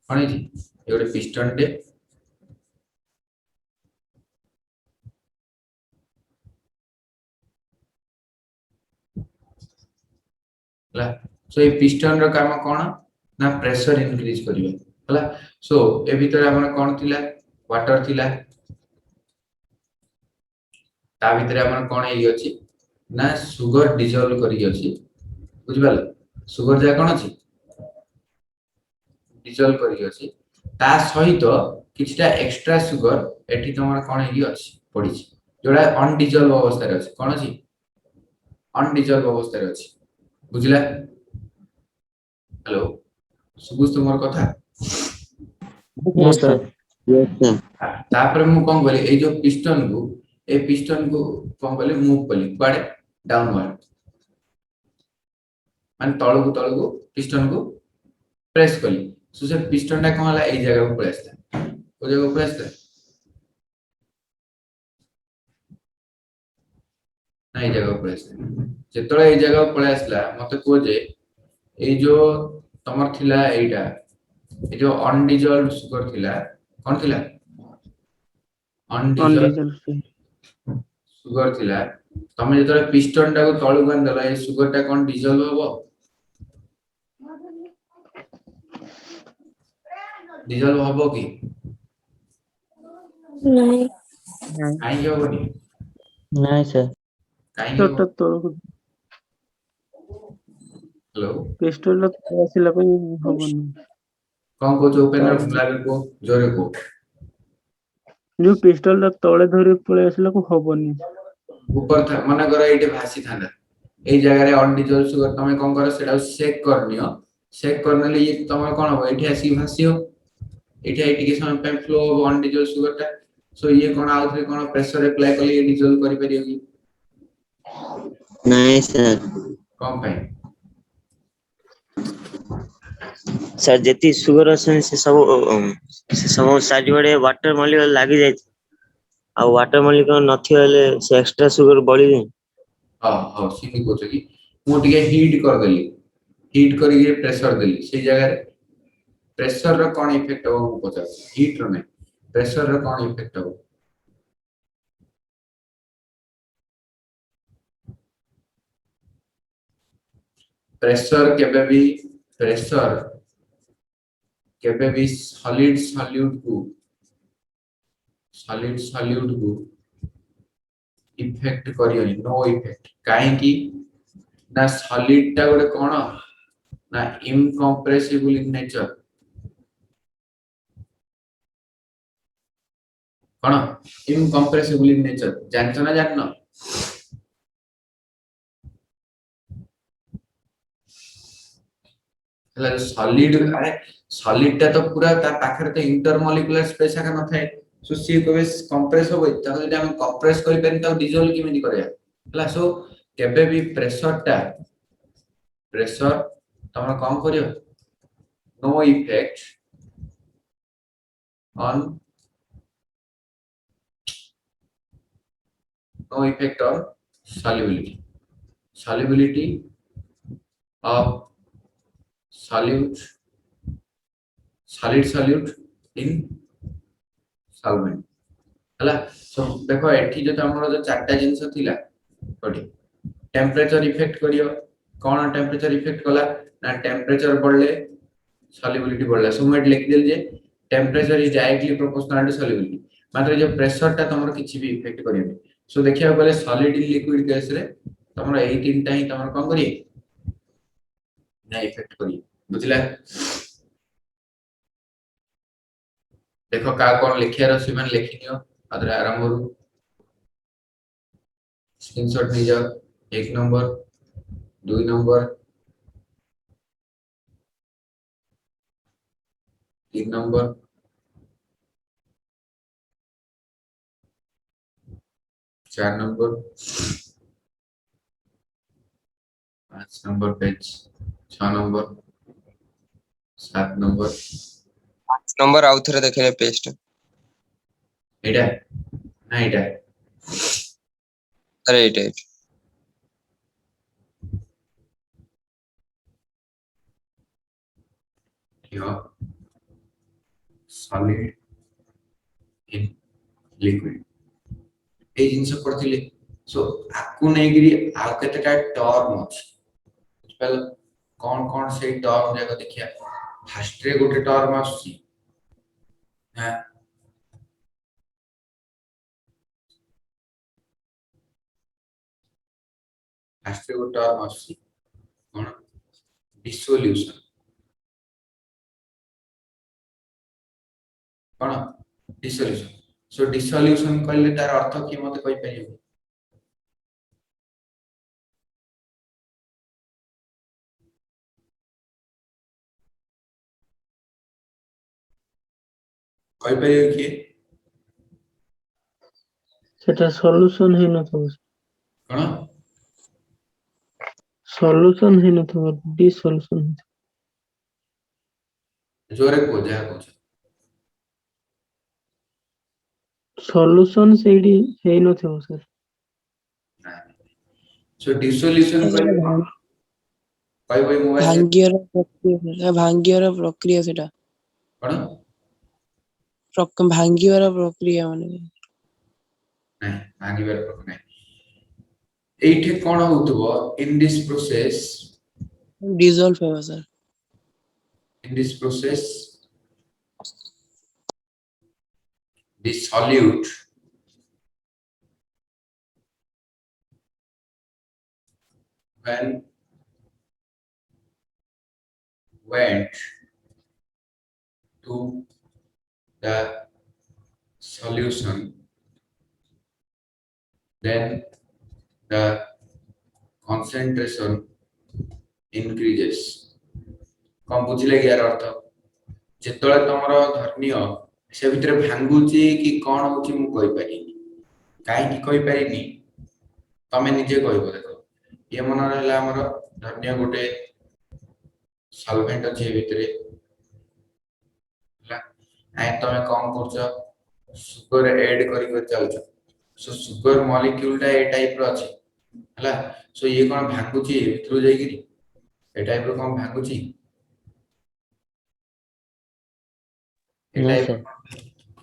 कोन हेछि ए गोटे पिस्टन टे हला सो ए पिस्टन रो काम कोन ना प्रेशर इंक्रीज करिवे हला सो ए भीतर हमर कोन थिला वाटर थिला ता भीतर हमर कोन हेइ अछि ना सुगर डिसॉल्व करि अछि बुझिबाल सुगर जा कोन अछि डिसॉल्व करि अछि ता सहित किछटा एक्स्ट्रा सुगर एठी तमर कोन हेइ अछि पड़ी छि जोडा अनडिसॉल्व अवस्था रे अछि कोन अछि अनडिसॉल्व अवस्था रे अछि बुझिला हेलो सुबुस तुमर कथा यस सर तापर मु कोन बोले ए जो पिस्टन को कोन बोले मूव कली बाडे डाउनवर्ड मान तळु को पिस्टन को प्रेस कली सो से पिस्टन टा कोन हला ए जगह को प्रेस ओ जगह को प्रेस ना ए जगह को प्रेस जेतळे ए जगह को पळे आसला मते को जे ए जो तमर थिला एटा ए जो अनडिसॉल्व्ड सुगर थिला कोन थिला अनडिसॉल्व्ड सुगर थिला तमे जेतळे पिस्टन टा को तळु गन दला ए सुगर टा कोन डिसॉल्व होबो डिसॉल्व होबो की नहीं काई होबोनी नहीं सर काई तो तळକୁ हेलो पिस्टल ଆସିଲା ପାଇଁ ହବନି कोन को जो ओपनर लागे को जोरे को जो पिस्टल ଟା ତଳେ ଧରି ପଳେଇ ଆସିଲା କୁ ହବନି ऊपर था मना करा एटे भासी थाना ए जगह रे अनडिसॉल्व सुगर तमे कोन करो सेटा शेक करनियो शेक करनले ये तमे कोन हो एठी आसी भासियो एठी आई टिके समय पे फ्लो ऑफ अनडिसॉल्व सुगर टा सो ये कोन आउट रे कोन प्रेशर अप्लाई करले ये डिसॉल्व करि परियो की नहीं सर कम पे सर जेती सुगर असन से सब साइड बडे वाटर मॉलिक्यूल लागि जाय आ वाटर मॉलिक्यूल नथि होले से एक्स्ट्रा सुगर बढ़ी जाय हां हां सिनी को कि मु टिके हीट कर देली हीट करी के प्रेशर देली से जगह रे प्रेशर रो कोन इफेक्ट हो पता हीट रो नै प्रेशर रो कोन इफेक्ट हो प्रेशर केबे भी सॉलिड सॉल्यूट को इफेक्ट करियोनी नो इफेक्ट काहे की ना सॉलिड टा गोटे कोन ना इनकम्प्रेसिबल इन नेचर कौन इनकम्प्रेसिबल इन नेचर जानछ ना जाननो हला सॉलिड अरे सॉलिड टा तो पूरा ता पाखरे तो इंटरमोलिकुलर स्पेस आका न थाए सो सी को कंप्रेस हो त जदि हम कंप्रेस करि पेन त डिसॉल्व किमिति करया हला सो केबे भी प्रेशर तमरा कम करियो no effect on no effect on solubility of solute in solvent हला सो देखो एठी जो हमरो जो चारटा जिंस थिला कोडी टेम्परेचर इफेक्ट करियो कोन टेम्परेचर इफेक्ट कला ना टेम्परेचर बढ़ले सॉल्युबिलिटी बढ़ला सो मैं लिख देल जे temperature is directly proportional to solubility मात्र जो प्रेशर ता तमरो किछि भी इफेक्ट करियो सो देखिया गले सॉलिड इन लिक्विड केस रे तमरो एई तीनटा ही तमरो कोन करी ना इफेक्ट करी बुझला देखो का कोन लिखिया रसी मन लिखिनियो अदर आरंभ करू स्क्रीनशॉट ले जाओ 1 number 2 number 3 number 4 number 5 number page 6 number 7 number number आउ थरे देखले पेस्ट एटा ना एटा अरे एटे यो सॉलिड इन लिक्विड ए जिंस पड़थिले सो आकु नै गिरी आ केतेटा टर्म अछि पहले कौन कौन से टर्म जाको देखिया फर्स्ट रे गोटे टर्म आसी हां फर्स्ट रे गोटे टर्म आसी कोन डिसोल्यूशन कोन डिसोल्यूशन सो डिसोल्यूशन कहले तार अर्थ की मते कहि परियो कहि परियो कि सेटा सॉल्यूशन हे न थबो कोन सॉल्यूशन हे न थबो डिसॉल्यूशन जोरे को जा को सॉल्यूशन सेडी हे न थबो सर सो डिसोल्यूशन कहि मोबाइल भांगियर प्रक्रिया सेटा कोन भांगियर प्रक्रिया माने नहीं भांगिबार प्रक्रिया नहीं एठे कोन होतबो इन दिस प्रोसेस डिसॉल्व होबो sir in this process the solute when went to the solution then the concentration increases कम बुझिले यार अर्थ जेतळे तमरो धर्निय से भितरे भांगुची कि कोन होची मु कहि पारिनी काई कि कहि पारिनी तमे निजे कहिबो देखो ये मन रहला हमर धर्निय गोटे सॉल्वेंट अछि भितरे हला आय तमे कम करछ सुगर ऐड करि कर चलछ सो सुगर मॉलिक्यूल टा ए टाइप रो अछि हला सो ये कोन भांगुची भितरो जाई कि ए टाइप रो कोन भांगुची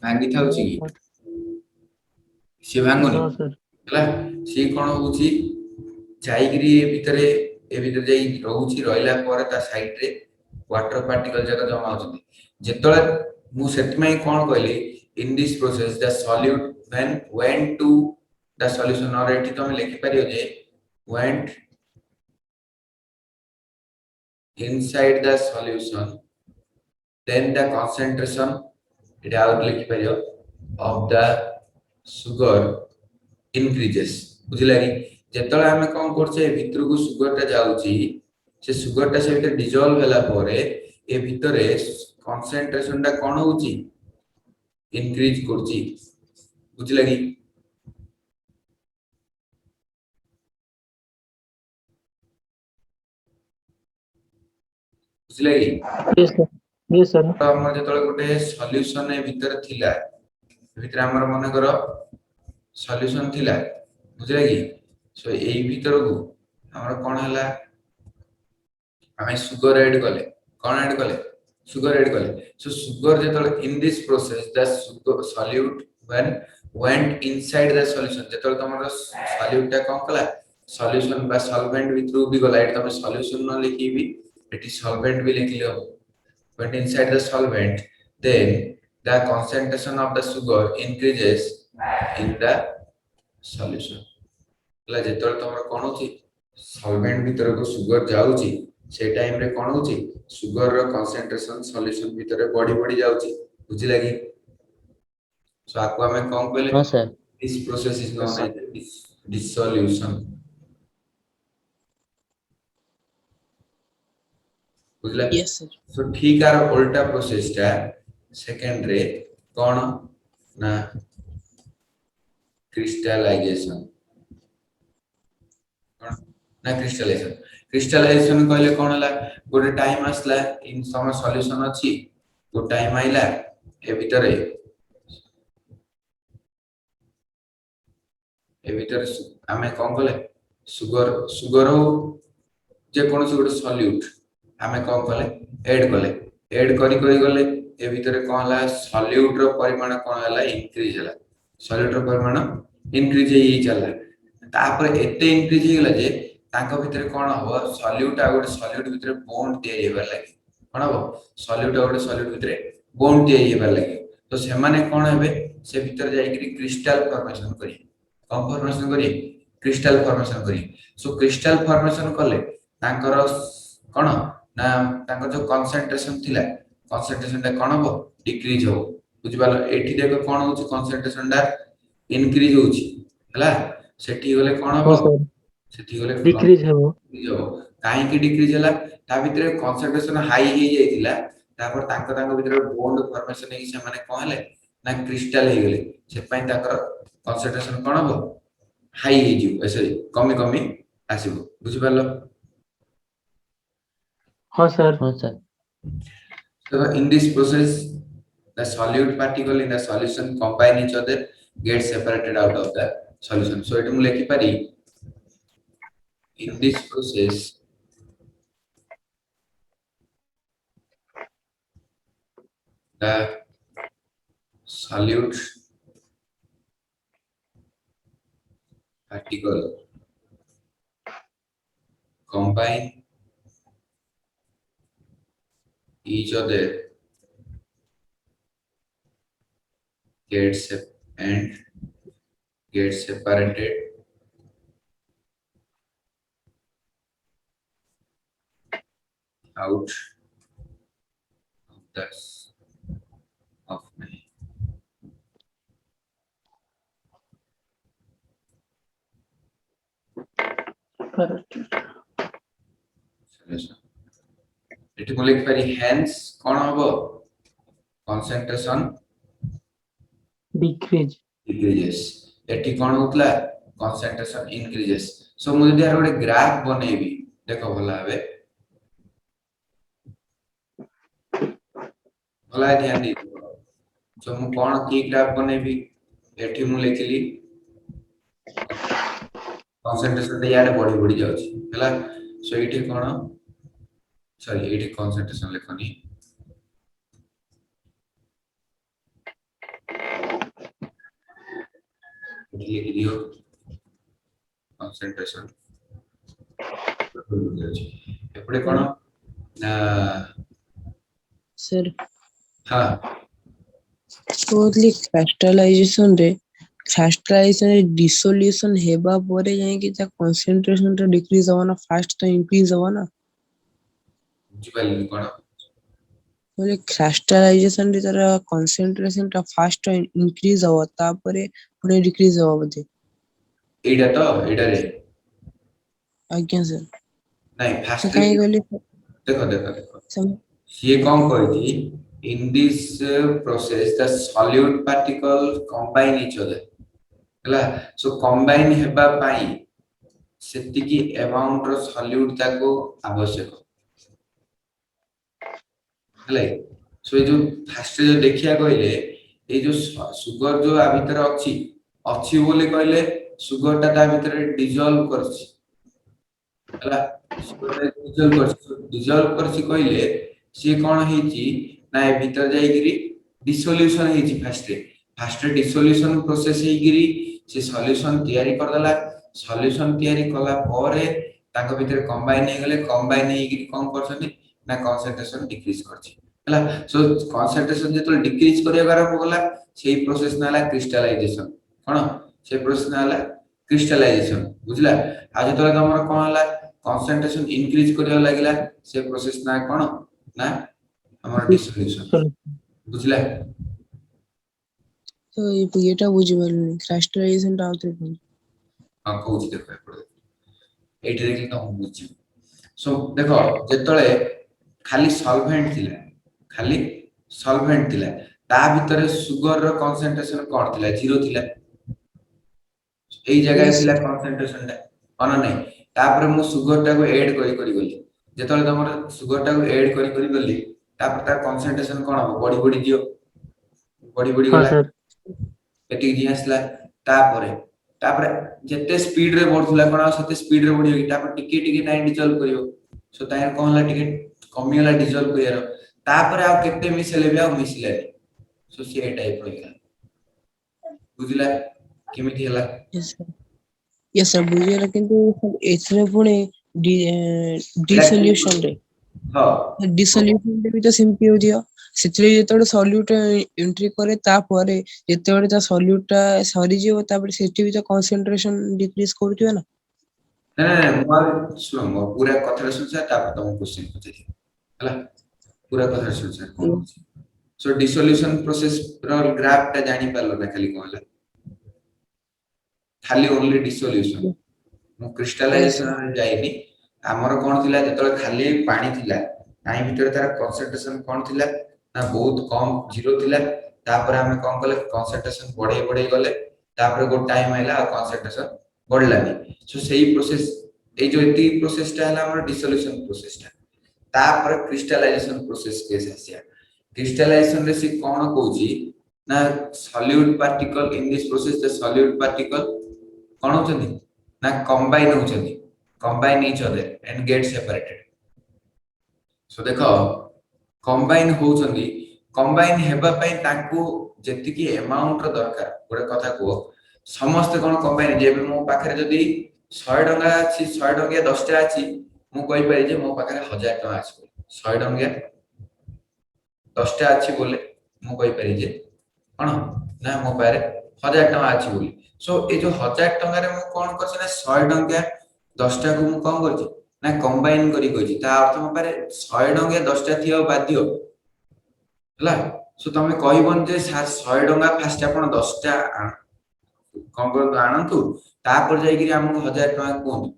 भांगी थाउची से भांगोनी हां सर हला से कोन होची जाईगिरी ए भीतर जाई रहउची रहला पर ता साइड रे वाटर पार्टिकल जका जमा होची जेतळे मु सेतमै कोन कहली in this process the solute when went to the solution और एठी तमे लिखि परियो जे went inside the solution then the concentration it out लिखि परियो of the sugar increases बुझिला कि जेतले हमें कोन करछे भितर को सुगर टा जाउची से सुगर टा से भीतर डिसॉल्व होला परे ए भितरे कंसंट्रेशन टा कोन होउची इंक्रीज करची बुझिला कि बुझिला कि Yes, sir. Yes, sir. तो हमर जेतले गोटे सॉल्यूशन ए भितर थिला भितर हमर मन करो सॉल्यूशन थिला बुझिला कि सो एई भितर को हमर कोन हला हमें सुगर ऐड कले कोन ऐड कले sugar add kale so sugar jetole in this process the sugar solute when went inside the solution jetole tomar solute ta kon kala solution ba solvent with through bi gala et tame solution no likhi bi eti solvent bi likhilo went inside the solvent then the concentration of the sugar increases in the solution la jetole tomar kon hochi solvent bhitor ko sugar jauchi से time रे कोन होची sugar रो concentration solution भीतर body body जाउची बुझिला कि so आको हमें कोन कहले हाँ sir this process is known as dissolution बुझिला yes sir सो ठीक आर उल्टा प्रोसेस टा सेकंड रे कोन ना क्रिस्टलाइजेशन ना क्रिस्टलाइजेशन कहले कोन हला गोटे टाइम आसला इन सम सॉल्यूशन अछि गो टाइम आइला ए भितरे हमें कोन कहले सुगर हो जे कोन से गोटे सॉल्यूट हमें कोन कहले ऐड करी गले ए भितरे कोन हला सॉल्यूट रो परिमाण कोन हला इंक्रीज हला सॉल्यूट रो परिमाण इंक्रीज हेई चला तापर एते इंक्रीज हे गला जे तांको भितरे कोन हो सॉल्यूट आ गोटे सॉल्यूट भितरे बॉन्ड तयारी हेबार लागि कोन हो सॉल्यूट आ गोटे सॉल्यूट भितरे बॉन्ड तयारी हेबार लागि तो से माने कोन हेबे से भितर जाई कि क्रिस्टल फॉर्मेशन करी कम फॉर्मेशन करी क्रिस्टल फॉर्मेशन करी सो क्रिस्टल फॉर्मेशन करले तांकर कोन ना तांकर जो कंसंट्रेशन थिला कंसंट्रेशन ता कोन हो डिक्रीज हो बुझि पालो एठी देखो कोन होची कंसंट्रेशन ता इंक्रीज होची हला सेठी गले कोन हो सेठी गले Decrease ହେବ जो काहे की डिक्रीज हला ता भितरे कंसंट्रेशन हाई हे जाइतिला तापर तांको भितरे बॉन्ड फॉर्मेशन हे से माने कहले ना क्रिस्टल हे गेले से पई ताकर कंसंट्रेशन कोन हो हाई हे जिव ऐसे कमी कमी आसीबो बुझि पालो ହଁ ସାର୍ हाँ sir so in this process the solute particle in the solution combine each other get separated out of the solution so it mu lekhi pari in this process the solute particle combine each other get separated out of the of my solution eighty को लिख पारी hence कोन हबो concentration decrease decreases eighty कोन होतला concentration increases so मु जदी आरो graph बनेबी देखो भला हबे भला ध्यान दी सो मु कोन की ग्राफ बनेबी एटी मु लिखली कंसंट्रेशन ते याड बॉडी बॉडी जाउची हला सो एटी कोन सॉरी एटी कंसंट्रेशन लिखनी लिख दियो कंसंट्रेशन एपडे कोन ना sir हां totally crystallization रे dissolution हेबा परे जाई कि ता concentration ता decrease हो ना fast तो increase हो ना बुझिपाली कोन बोले क्रास्टलाइजेशन रे तार कंसंट्रेशन टा फास्ट इंक्रीज हो तापरे पुणे डिक्रीज हो बोधे एटा तो एटा रे आज्ञा सर नहीं तो फास्ट काहे कहले देखो देखो देखो सम ये कौन कहती in this process the solute particle combine each other ହେଲା so combine हेबा पाई सेतिकी अमाउंट रो सॉल्यूट ताको आवश्यक ହେଲା सो ये जो फास्ट जो देखिया कहले ये जो सुगर जो आ भीतर अछि बोले कहले सुगर ता ता भीतर डिसॉल्व करछि ହେଲା सुगर डिसॉल्व करछि कहले सी कोन हेची ना ए भीतर जाई गिरी डिसोल्यूशन हेची फास्ट डिसोल्यूशन प्रोसेस हेई गिरी से सॉल्यूशन तयारी कर दला सॉल्यूशन तयारी कला परे ताको भीतर कंबाइन हे गले कंबाइन हे गिरी कोन करछनी ना कंसंट्रेशन डिक्रीज करछि ହେଲା सो कंसंट्रेशन जेतल डिक्रीज करिया आरंभ गला सेही प्रोसेस नाला क्रिस्टलाइजेशन कोन से प्रोसेस नाला क्रिस्टलाइजेशन बुझला आ जेतल हमर कोन हला कंसंट्रेशन इंक्रीज करिया लागिला से प्रोसेस ना कोन ना हमर डिसोल्यूशन बुझला तो येटा बुझी पारनी क्रास्टलाइजेशन टा आउते कोन हां कहूची देखो एठी देखि त हम बुझी सो देखो जेतले खाली सॉल्वेंट थिला ता भीतर सुगर रो कंसंट्रेशन कोन थिला जीरो थिला एई जगह Yes, थिला sir. कंसंट्रेशन ता अन नै तापर मु सुगर टा को ऐड करी गली जेतले तमर सुगर टा को ऐड करी गली तापर ता कंसंट्रेशन कोन हो बड़ी दियो बड़ी हाँ गला सर एटी जी आसला तापर जेते स्पीड रे बढ़ुला कोन सते स्पीड रे बढ़ियो तापर टिके नाइ डिसॉल्व करियो सो तायर कोन ला टिके कमी वाला डिसॉल्व करियो तापर आ केते मिसले भी आ मिसले सो सी टाइप रो बुझला केमिति हला yes sir. Yes sir बुझिला किंतु एथरे पुणे डिसोल्यूशन रे हां डिसोल्यूशन रे भी तो सिम्पल हो दियो सेतरे जेतोडे सॉल्यूट एंट्री करे तापरे जेतोडे ता सॉल्यूट टा सरी जिवो तापर सेठी भी तो कंसंट्रेशन डिक्रीज करथियो ना ना मोर सुनो मो पूरा कथा सुनसा तापर तुम क्वेश्चन पूछे हला पूरा कथा सुनसा कोन सो डिसोल्यूशन प्रोसेस रो ग्राफ टा जानि पालो ना खाली कोन खाली ओनली डिसोल्यूशन मु क्रिस्टलाइजेशन जाइनी हमर कोन थिला जेतले खाली पानी थिला पानी भीतर तार कंसंट्रेशन कोन थिला ना बहुत कम जीरो थिला तापर हम कोन कले कंसंट्रेशन बढ़े गले तापर गो टाइम आइला कंसंट्रेशन बढ़लानी सो सेही प्रोसेस ए जो एती प्रोसेस टा हला हमर डिसोल्यूशन प्रोसेस टा तापर क्रिस्टलाइजेशन प्रोसेस केस आसिया क्रिस्टलाइजेशन रे सी कोन कहूची ना solute particle in this process the solute particle कोन होचंदी ना combine each other and get separated so देखो combine होचंदी combine हेबा पई ताकू जेतिकी अमाउंट रो दरकार गोटे कथा को समस्त कोन combine जेबे मो पाखरे जदी 100 टका अछि 100 टका 10 टा अछि मु कहि पारि जे मो पाखरे 1000 टका अछि 100 टका 10 टा अछि बोले मु कहि पारि जे कोन ना मो पारे 1000 टका अछि बोली सो ए जो 1000 टका रे मु कोन करछ ना 100 टका 10 टा को मु कोन करछ ना कंबाइन करी कहि ता अर्थ मो पारे 100 टका 10 टा थियो बाध्य हला सो तमे कहिबन जे 100 टका फास्ट आपण 10 टा कोन कर आनंतु ता पर जाई कि हम 1000 टका कोन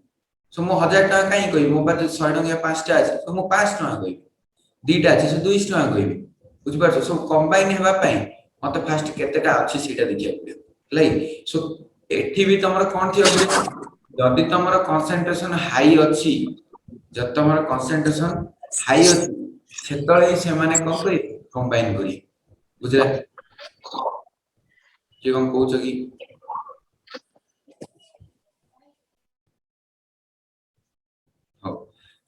सो मो 1000 टका काई कहि मो पारे 100 टका 5 टा अछि तो मो 5 टका कहि दीटा अछि सो 200 टका कहि बुझ पारछ सो कंबाइन हेबा पई मते फास्ट केतेटा अछि सेटा देखिया पड़ियो हलै सो एठी भी तमर कोन थियो जदि तमर कंसंट्रेशन हाई अछि जब तमर कंसंट्रेशन हाई अछि सेतळे से माने कोन करी कंबाइन करी बुझले जे कोन कहू छ कि हो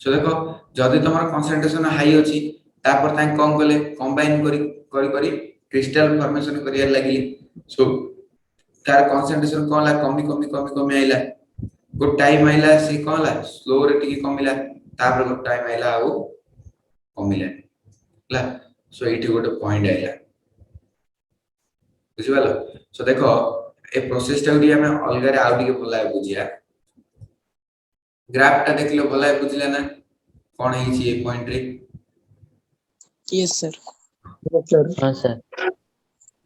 सो देखो जदि तमर कंसंट्रेशन हाई अछि तापर तां कोन गले कंबाइन करी क्रिस्टल फॉर्मेशन करिया लागिली सो तार कंसंट्रेशन कोन ला कमी आइला गो टाइम आइला से कोन ला स्लो रे टिके कमिला तापर गो टाइम आइला आ कमिला ला सो एठी गोटे पॉइंट आइला बुझिबालो सो देखो ए प्रोसेस टा उडी हमें अलगा रे आउडी के भला बुझिया ग्राफ टा देखलो भला बुझिला ना कोन हिची ए पॉइंट रे यस सर। सर हाँ सर।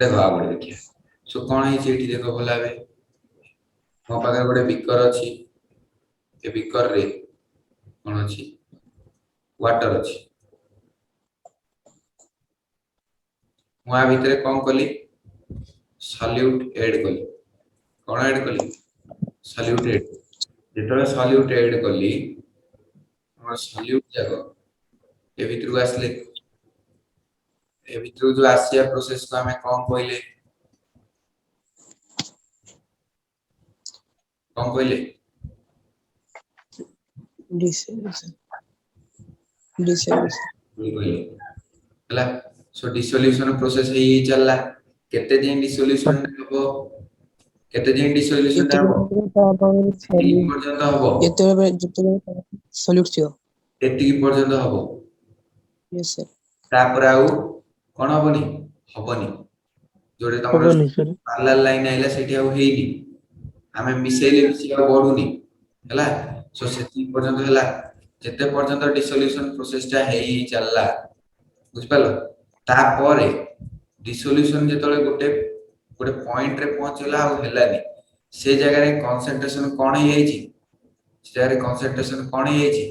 देखो आ गए देखिए सो कौन है एठी देखो भला बे मो पाखे गोटे बीकर अछि ए बीकर रे कौन अछि वाटर अछि मु आ भितरे कौन कली सॉल्यूट ऐड कली कौन ऐड कली सॉल्यूट ऐड जेतले सॉल्यूट ऐड कली हमर सॉल्यूट जाको ए भितरु आसले ए भितरु जो आसिया प्रोसेस को हमें कौन कहले डिसोल्यूशन डिसोल्यूशन कहले हला सो डिसोल्यूशन प्रोसेस हे चलला केते दिन डिसोल्यूशन हबो केते दिन डिसोल्यूशन हबो एतिकी पर्यंत हबो जेतेबे सॉल्यूट थियो। एतिकी पर्यंत हबो यस सर। तापर आउ कोन हबनी हबनी जोडे तमरो हबनी सर पैरेलल लाइन आइला सेठी आउ हेइनी हमें मिसेले मिसिया बढुनी हला सो सेति पर्यंत हला जेते पर्यंत डिसोल्यूशन प्रोसेस टा हेइ चलला बुझ पालो तापरे डिसोल्यूशन जेतले गोटे गोटे पॉइंट रे पहुंचला आ हेलानी से जगह रे कंसंट्रेशन कोन हे जाईची से जगह रे कंसंट्रेशन कोन हे जाईची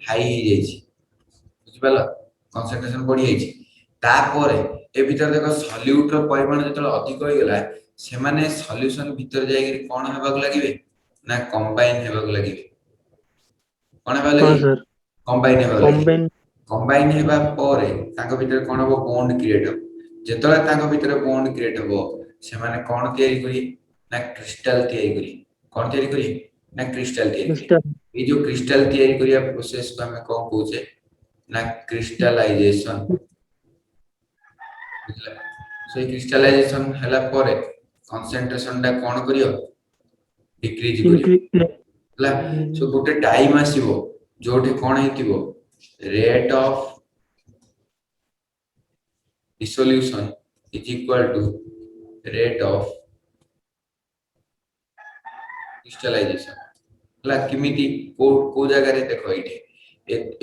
हाई हे जाईची बुझ पालो कंसंट्रेशन बढ़ी जाईची तापरे ए भीतर देखो सॉल्यूट रो परिमाण जेतले अधिक होई गेला से माने सॉल्यूशन भीतर जाई के कोन हेबाक लागिबे ना कंबाइन हेबाक लागिबे कोन हेबाक हाँ लागिबे सर कंबाइन हेबाक लागिबे कॉम्बाइन कंबाइन हेबा परे ताको भीतर कोन हो बॉन्ड क्रिएट हो जेतले ताको भीतर बॉन्ड क्रिएट हो से माने कोन तयारी करी ना क्रिस्टल तयारी करी कोन तयारी करी ना क्रिस्टल तयारी करी क्रिस्टल ये जो क्रिस्टल तयारी करिया प्रोसेस को हमें कोन कहूचे ना क्रिस्टलाइजेशन बुझला सो क्रिस्टलाइजेशन हला परे कंसंट्रेशन टा कोन करियो डिक्रीज करियो हला सो गोटे टाइम आसीबो जोठी कोन हेतिबो rate of dissolution is equal to rate of crystallization ला किमिति को जगह रे देखो इटे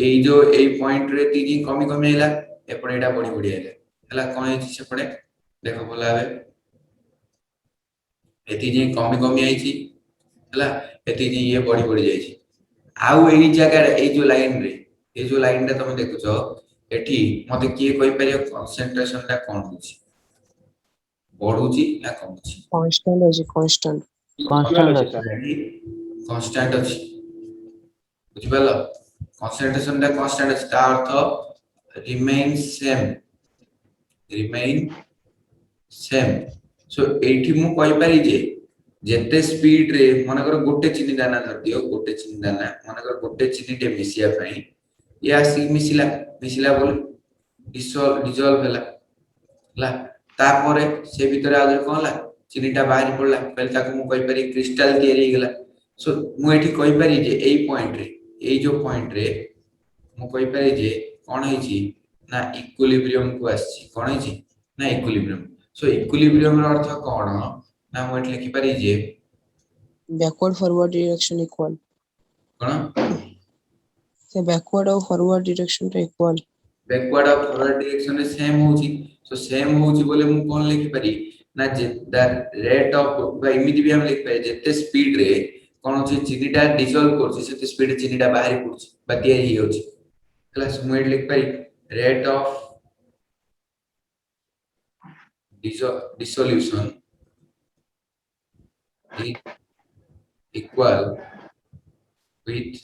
एई जो एई पॉइंट रे तीजी कमी कमी आइला एपडे एटा बढी बढी आइला हला कोन हेछि सेपडे देखो बोला बे एती जे कमी कमी आइछि हला एती जे ये बढी बढी जाइछि आउ एई जगह रे एई जो लाइन रे ए जो लाइन रे तुम देखुछो एठी मते किए कहि परियो कंसंट्रेशन ता कोन होछि बढ़ुछि ना कमुछि कांस्टेंट अछि कांस्टेंट कांस्टेंट ଅଛି sir। कांस्टेंट अछि बुझि पालो कंसंट्रेशन ता कांस्टेंट अछि ता अर्थ रिमेन सेम सो एठी मु कहि पारि जे जेते स्पीड रे मन कर गोटे चीनी दाना धर दियो गोटे चीनी दाना मन कर गोटे चीनी टे मिसिया पई या सी मिसिला बोल डिसॉल्व होला ला तापरे से भीतर आ कोनला चीनीटा बाहर पड़ला पहले ताको मु कहि पारि क्रिस्टल तयारी गेला सो मु एठी कहि पारि जे एई पॉइंट रे एई जो पॉइंट रे मु कहि पारि जे कोन हेछि ना इक्विलिब्रियम को आछि कोन हेछि ना इक्विलिब्रियम सो इक्विलिब्रियम रो अर्थ कोन ना मु एठी लिखि पारि जे बैकवर्ड फॉरवर्ड डायरेक्शन इक्वल कोन से बैकवर्ड और फॉरवर्ड डायरेक्शन रे इक्वल बैकवर्ड और फॉरवर्ड डायरेक्शन रे सेम होछि सो सेम होछि बोले मु कोन लिखि पारि ना जे द रेट ऑफ बा इमिति भी हम लिख पाए जेते स्पीड रे कोन होछि चीनीटा डिसॉल्व करछि सेते स्पीड चीनीटा बाहर पड़छि बा तयारी होछि हला मु एठी लिख पारि rate of dissolution is equal with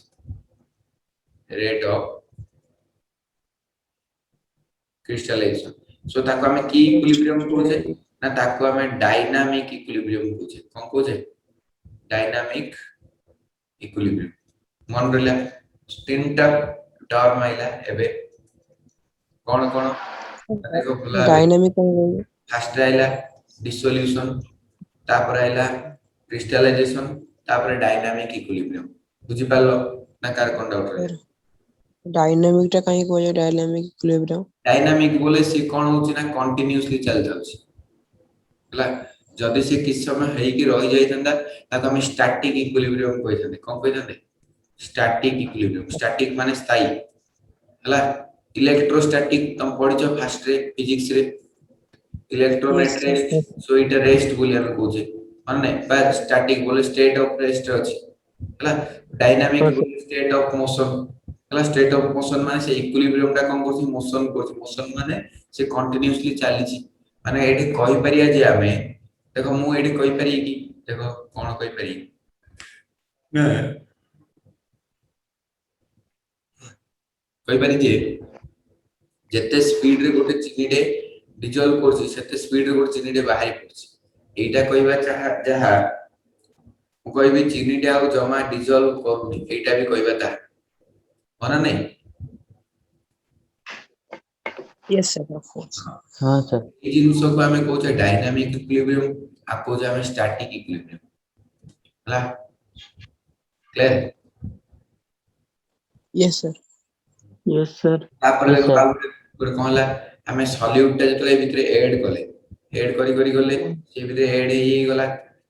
rate of crystallization so ताको हमें की इक्विलिब्रियम कहूचे ना ताको हमें डायनामिक इक्विलिब्रियम कहूचे कोन कहूचे डायनामिक इक्विलिब्रियम मन रहला तीनटा टर्म आइला एबे कोन कोन देखो भला डायनामिक फर्स्ट आइला डिसोल्यूशन तापर आइला क्रिस्टलाइजेशन तापर डायनामिक इक्विलिब्रियम बुझि पालो ना कार कोन डाउट रे डायनामिक टा कहीं को डायनामिक इक्विलिब्रियम डायनामिक बोले से कोन होची ना कंटीन्यूअसली चल जाउची हला जदी से किछ समय हेई कि रहि जाई तंदा ताको हम स्टैटिक इक्विलिब्रियम कहै छथि कोन कहै छथि स्टैटिक इक्विलिब्रियम स्टैटिक माने स्थायी हला इलेक्ट्रोस्टैटिक तुम पढ़िଛ फास्ट रे फिजिक्स रे इलेक्ट्रॉन Yes, एट sir. Rest so it rest बोली हम कहूचे माने बा स्टैटिक बोले स्टेट ऑफ रेस्ट अछि हला डायनामिक हाँ, बोले स्टेट ऑफ मोशन हला स्टेट ऑफ मोशन माने से इक्विलिब्रियम टा कोन करछि मोशन माने से कंटीन्यूअसली चली छी माने एठी कहि परिया जे हमें देखो मु एठी कहि परि कि देखो कोन कहि परि ना कहि परि जे जेते स्पीड रे गोटे चिनीडे डिजल्व करछि सेते स्पीड रे गोटे चिनीडे बाहरी पड़छि एटा कहबा जहा मु कहबी चिनीडे आ जमा डिजल्व करूनी एटा भी कहबा ता माना नहीं Yes, sir. Of course. हाँ सर ए जिंस को हमें कहउछे डायनामिक इक्विलिब्रियम आ कहउछे हमें स्टैटिक इक्विलिब्रियम हला clear Yes, sir. yes sir. तापर Yes, देखो sir. और कहला हमें सॉल्यूट टा जतले भितरे ऐड कले ऐड करी गले से भितरे ऐड हे गला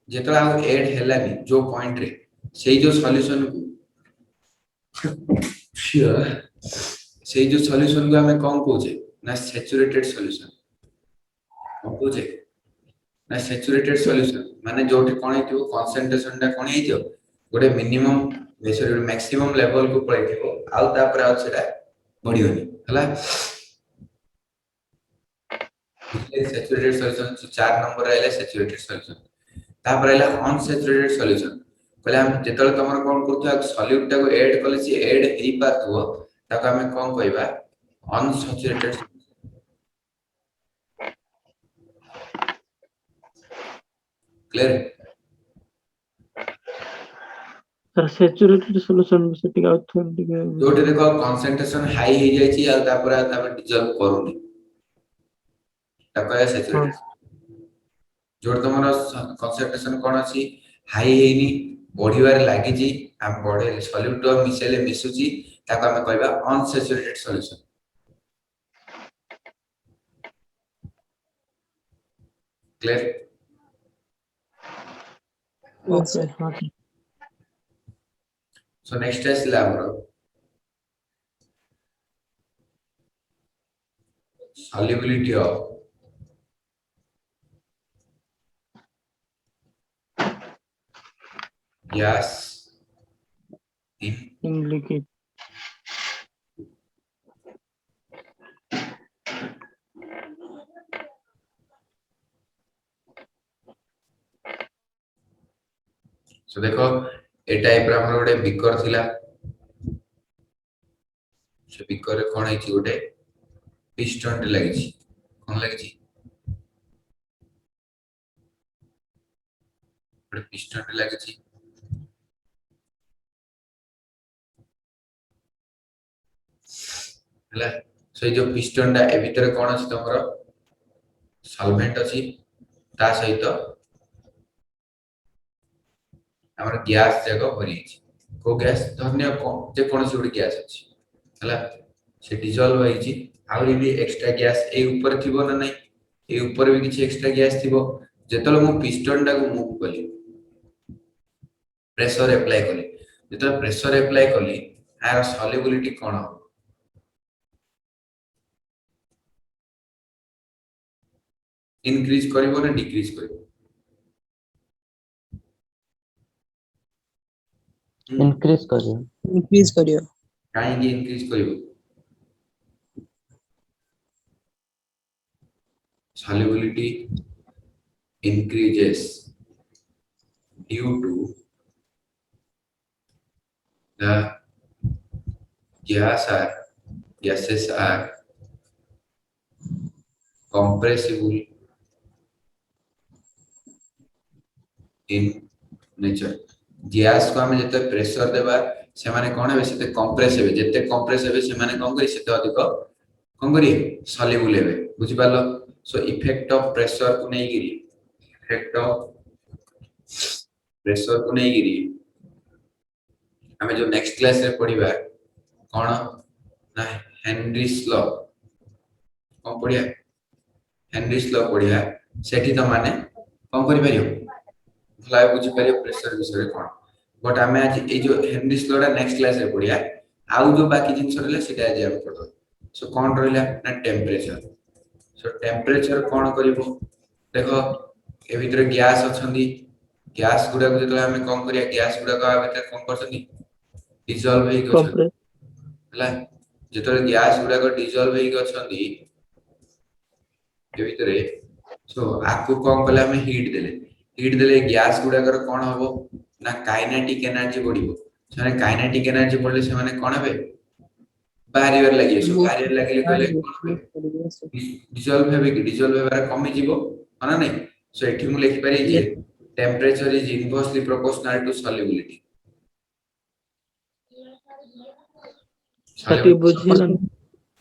जतले आ ऐड हेलानी जो पॉइंट रे सेही जो सॉल्यूशन को सेही जो सॉल्यूशन को हमें कौन कहउछे ना सैचुरेटेड सॉल्यूशन कौन कहउछे ना सैचुरेटेड सॉल्यूशन माने जोठी कोन हेतियो कंसंट्रेशन टा कोन हेतियो गोटे मिनिमम सॉरी मैक्सिमम लेवल को पळेतियो आउ तापर आउ सेटा बढ़ियोनी हला सैचुरेटेड सॉल्यूशन 4 नंबर आइला सैचुरेटेड सॉल्यूशन तापर आइला अनसैचुरेटेड सॉल्यूशन कहले हम जेतल तमर कोन करथु सॉल्यूट टा को ऐड कले से ऐड हेई पाथुओ ताको हमें कोन कहबा unsaturated clear sir saturated solution में से टिक आउट टिक जोटे देखो कंसंट्रेशन हाई हे जाय छी आ तापर डिजल्व करूनी ताको या सैचुरेटेड जोट तमर कंसंट्रेशन कोन अछि हाई हेनी बढ़िबार लागि जी हम बढ़े सॉल्यूट मिसेले मिसुची ताको हमें कहबा unsaturated solution clear Yes, sir. हाँ सर सो नेक्स्ट आसिला हमर solubility of gas in in liquid so देखो ए टाइप रे हमर गोटे बिकर थिला से बिकर रे कोन हेछि गोटे पिस्टन लागि छी कोन लागि छी गोटे पिस्टन लागि छी हला सो जो पिस्टन टा ए भीतर कोन अछि तमरो सॉल्वेंट अछि ता सहित हमर गैस जगह भरी अछि को गैस धन्य को जे कोन से उडी गैस अछि हला से डिजॉल्व होई छी आउरी भी एक्स्ट्रा गैस ए ऊपर थिबो ना नै ए ऊपर भी किछि एक्स्ट्रा गैस थिबो जेतलो मु पिस्टन टा को मूव कली प्रेशर अप्लाई कली जेतलो प्रेशर अप्लाई कली आर सॉल्युबिलिटी कोन हो इंक्रीज करिवो ना डिक्रीज करिवो increase करियो Increase करियो. काहे की increase करिवो solubility increases due to the gases are compressible in nature gas को हम जते प्रेशर देबा से माने कोन हेबे सेते कंप्रेस हेबे जते कंप्रेस हेबे से माने कोन करी सेते अधिक कोन करी सॉल्युबल हेबे बुझि पालो सो इफेक्ट ऑफ प्रेशर को नहीं गिरी इफेक्ट ऑफ प्रेशर को नहीं गिरी हमें जो नेक्स्ट क्लास रे पढ़िबा कोन ना हेनरीज लॉ कोन पढ़िया हेनरीज लॉ पढ़िया सेठी तो माने कोन करि परियो फ्लाई बुझि परियो प्रेशर विषय कोन बट हमें आज ए जो हेनरीज लॉ रा नेक्स्ट क्लास रे पढ़िया आउ जो बाकी जिंस रहले सेटा आज हम पढ़ो सो कौन रहिला ना टेम्परेचर सो टेम्परेचर कौन करिवो देखो ए भितर गैस अछंदी गैस गुडा को जतले हमें कौन करिया गैस गुडा का भितर कौन करछंदी डिसॉल्व हेइ गछ compress हला जतले गैस गुडा को डिसॉल्व हेइ गछंदी ए भितरे सो आकु कौन कले हमें हीट देले गैस गुडा कर कौन हबो ना काइनेटिक एनर्जी बढ़िबो से काइनेटिक एनर्जी बढ़ले से माने कौन हेबे बाहरिवर लागि सो बाहरिवर लागि कहले कौन हेबे डिसॉल्व हेबे कि डिसॉल्व हेबार कमी जीवो माने नै सो एठी मु लिखि पारि जे temperature is inversely proportional to solubility सटी बुझिलन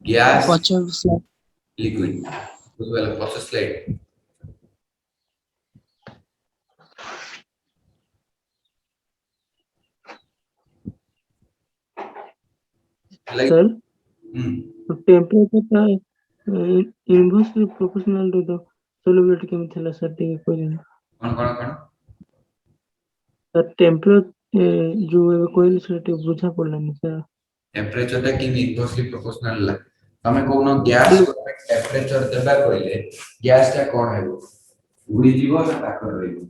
गैस पचास लिक्विड बुझबेला प्रोसेस स्लाइड लाइक सर हम टेम्परेचर का inversely proportional to the solubility केम थिला सर टी कोइ कौन सर टेम्परेचर जो एबे कोइल सर टी बुझा पड़लानी सर टेम्परेचर टा कि इनवर्सली प्रोपोर्शनल ला तमे कोनो गैस को टेम्परेचर देबा कइले गैस टा कोन हेबो उड़ी जीवो ना ताकर रहइबो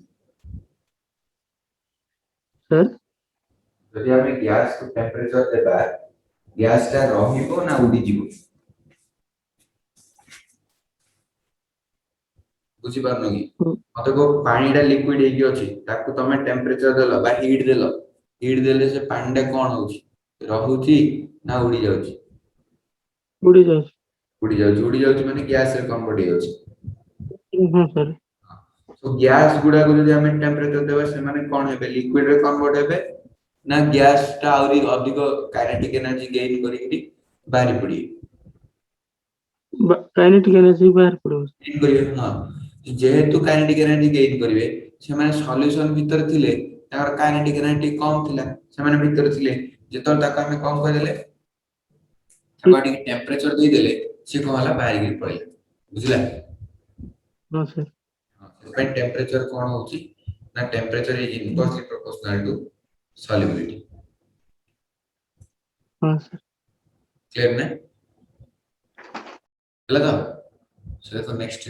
सर जदि हमें गैस को टेम्परेचर देबा गैस टा रहिबो ना उड़ी जीवो बुझी पारनो कि मते को पानी टा लिक्विड हेकी अछि ताकू तमे टेम्परेचर देलो बा हीट देले से पानी टा कोन होउची रहुची ना उड़ी जाउची उड़ी जाए उड़ी जाउची माने गैस रे कन्वर्ट हो जाउची हां सर तो गैस गुडा को जदि हमें टेम्परेचर देबा से माने कोन हेबे लिक्विड रे कन्वर्ट हेबे ना गैस टा आउरी अधिक काइनेटिक एनर्जी गेन करिकि बाहरी पड़ी काइनेटिक एनर्जी बाहर पड़ो गेन करिवे हां जेहेतु काइनेटिक एनर्जी गेन करिवे से माने सॉल्यूशन भीतर थिले तार काइनेटिक एनर्जी कम थिला से माने भीतर थिले जेतल ताका हमें कम कर देले ताका टेम्परेचर दे देले से को होला बाहरी गिर पड़े बुझला हां सर पे टेम्परेचर कोन होची ना temperature is inversely proportional to solubility हां सर क्लियर ना लगा सो देखो नेक्स्ट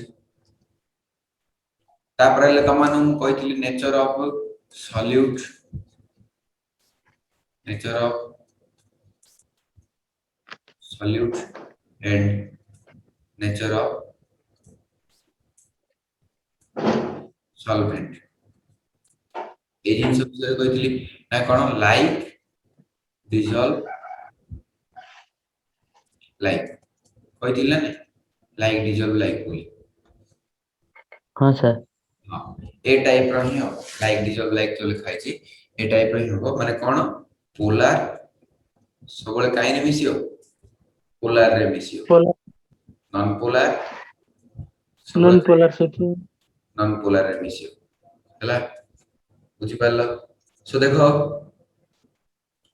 तापर ले तमानु कहितली nature of solute nature of solute and nature of solvent ए जिंस विषय कहितली ना कोन लाइक डिसॉल्व लाइक कहितली ना लाइक डिसॉल्व लाइक बोली हाँ सर हां ए टाइप रो ही लाइक डिसॉल्व लाइक तो लिखाई छी ए टाइप रो ही हो माने कोन पोलर सबले काई ने मिसियो पोलर रे मिसियो polar non polar non polar सटी नॉन पोलर रे मिसियो हला बुझी पारलो सो देखो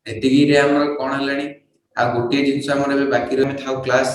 एतिगी रे हमर कोन हलानी आ गोटे जिंस हमर बे बाकी रे थाउ क्लास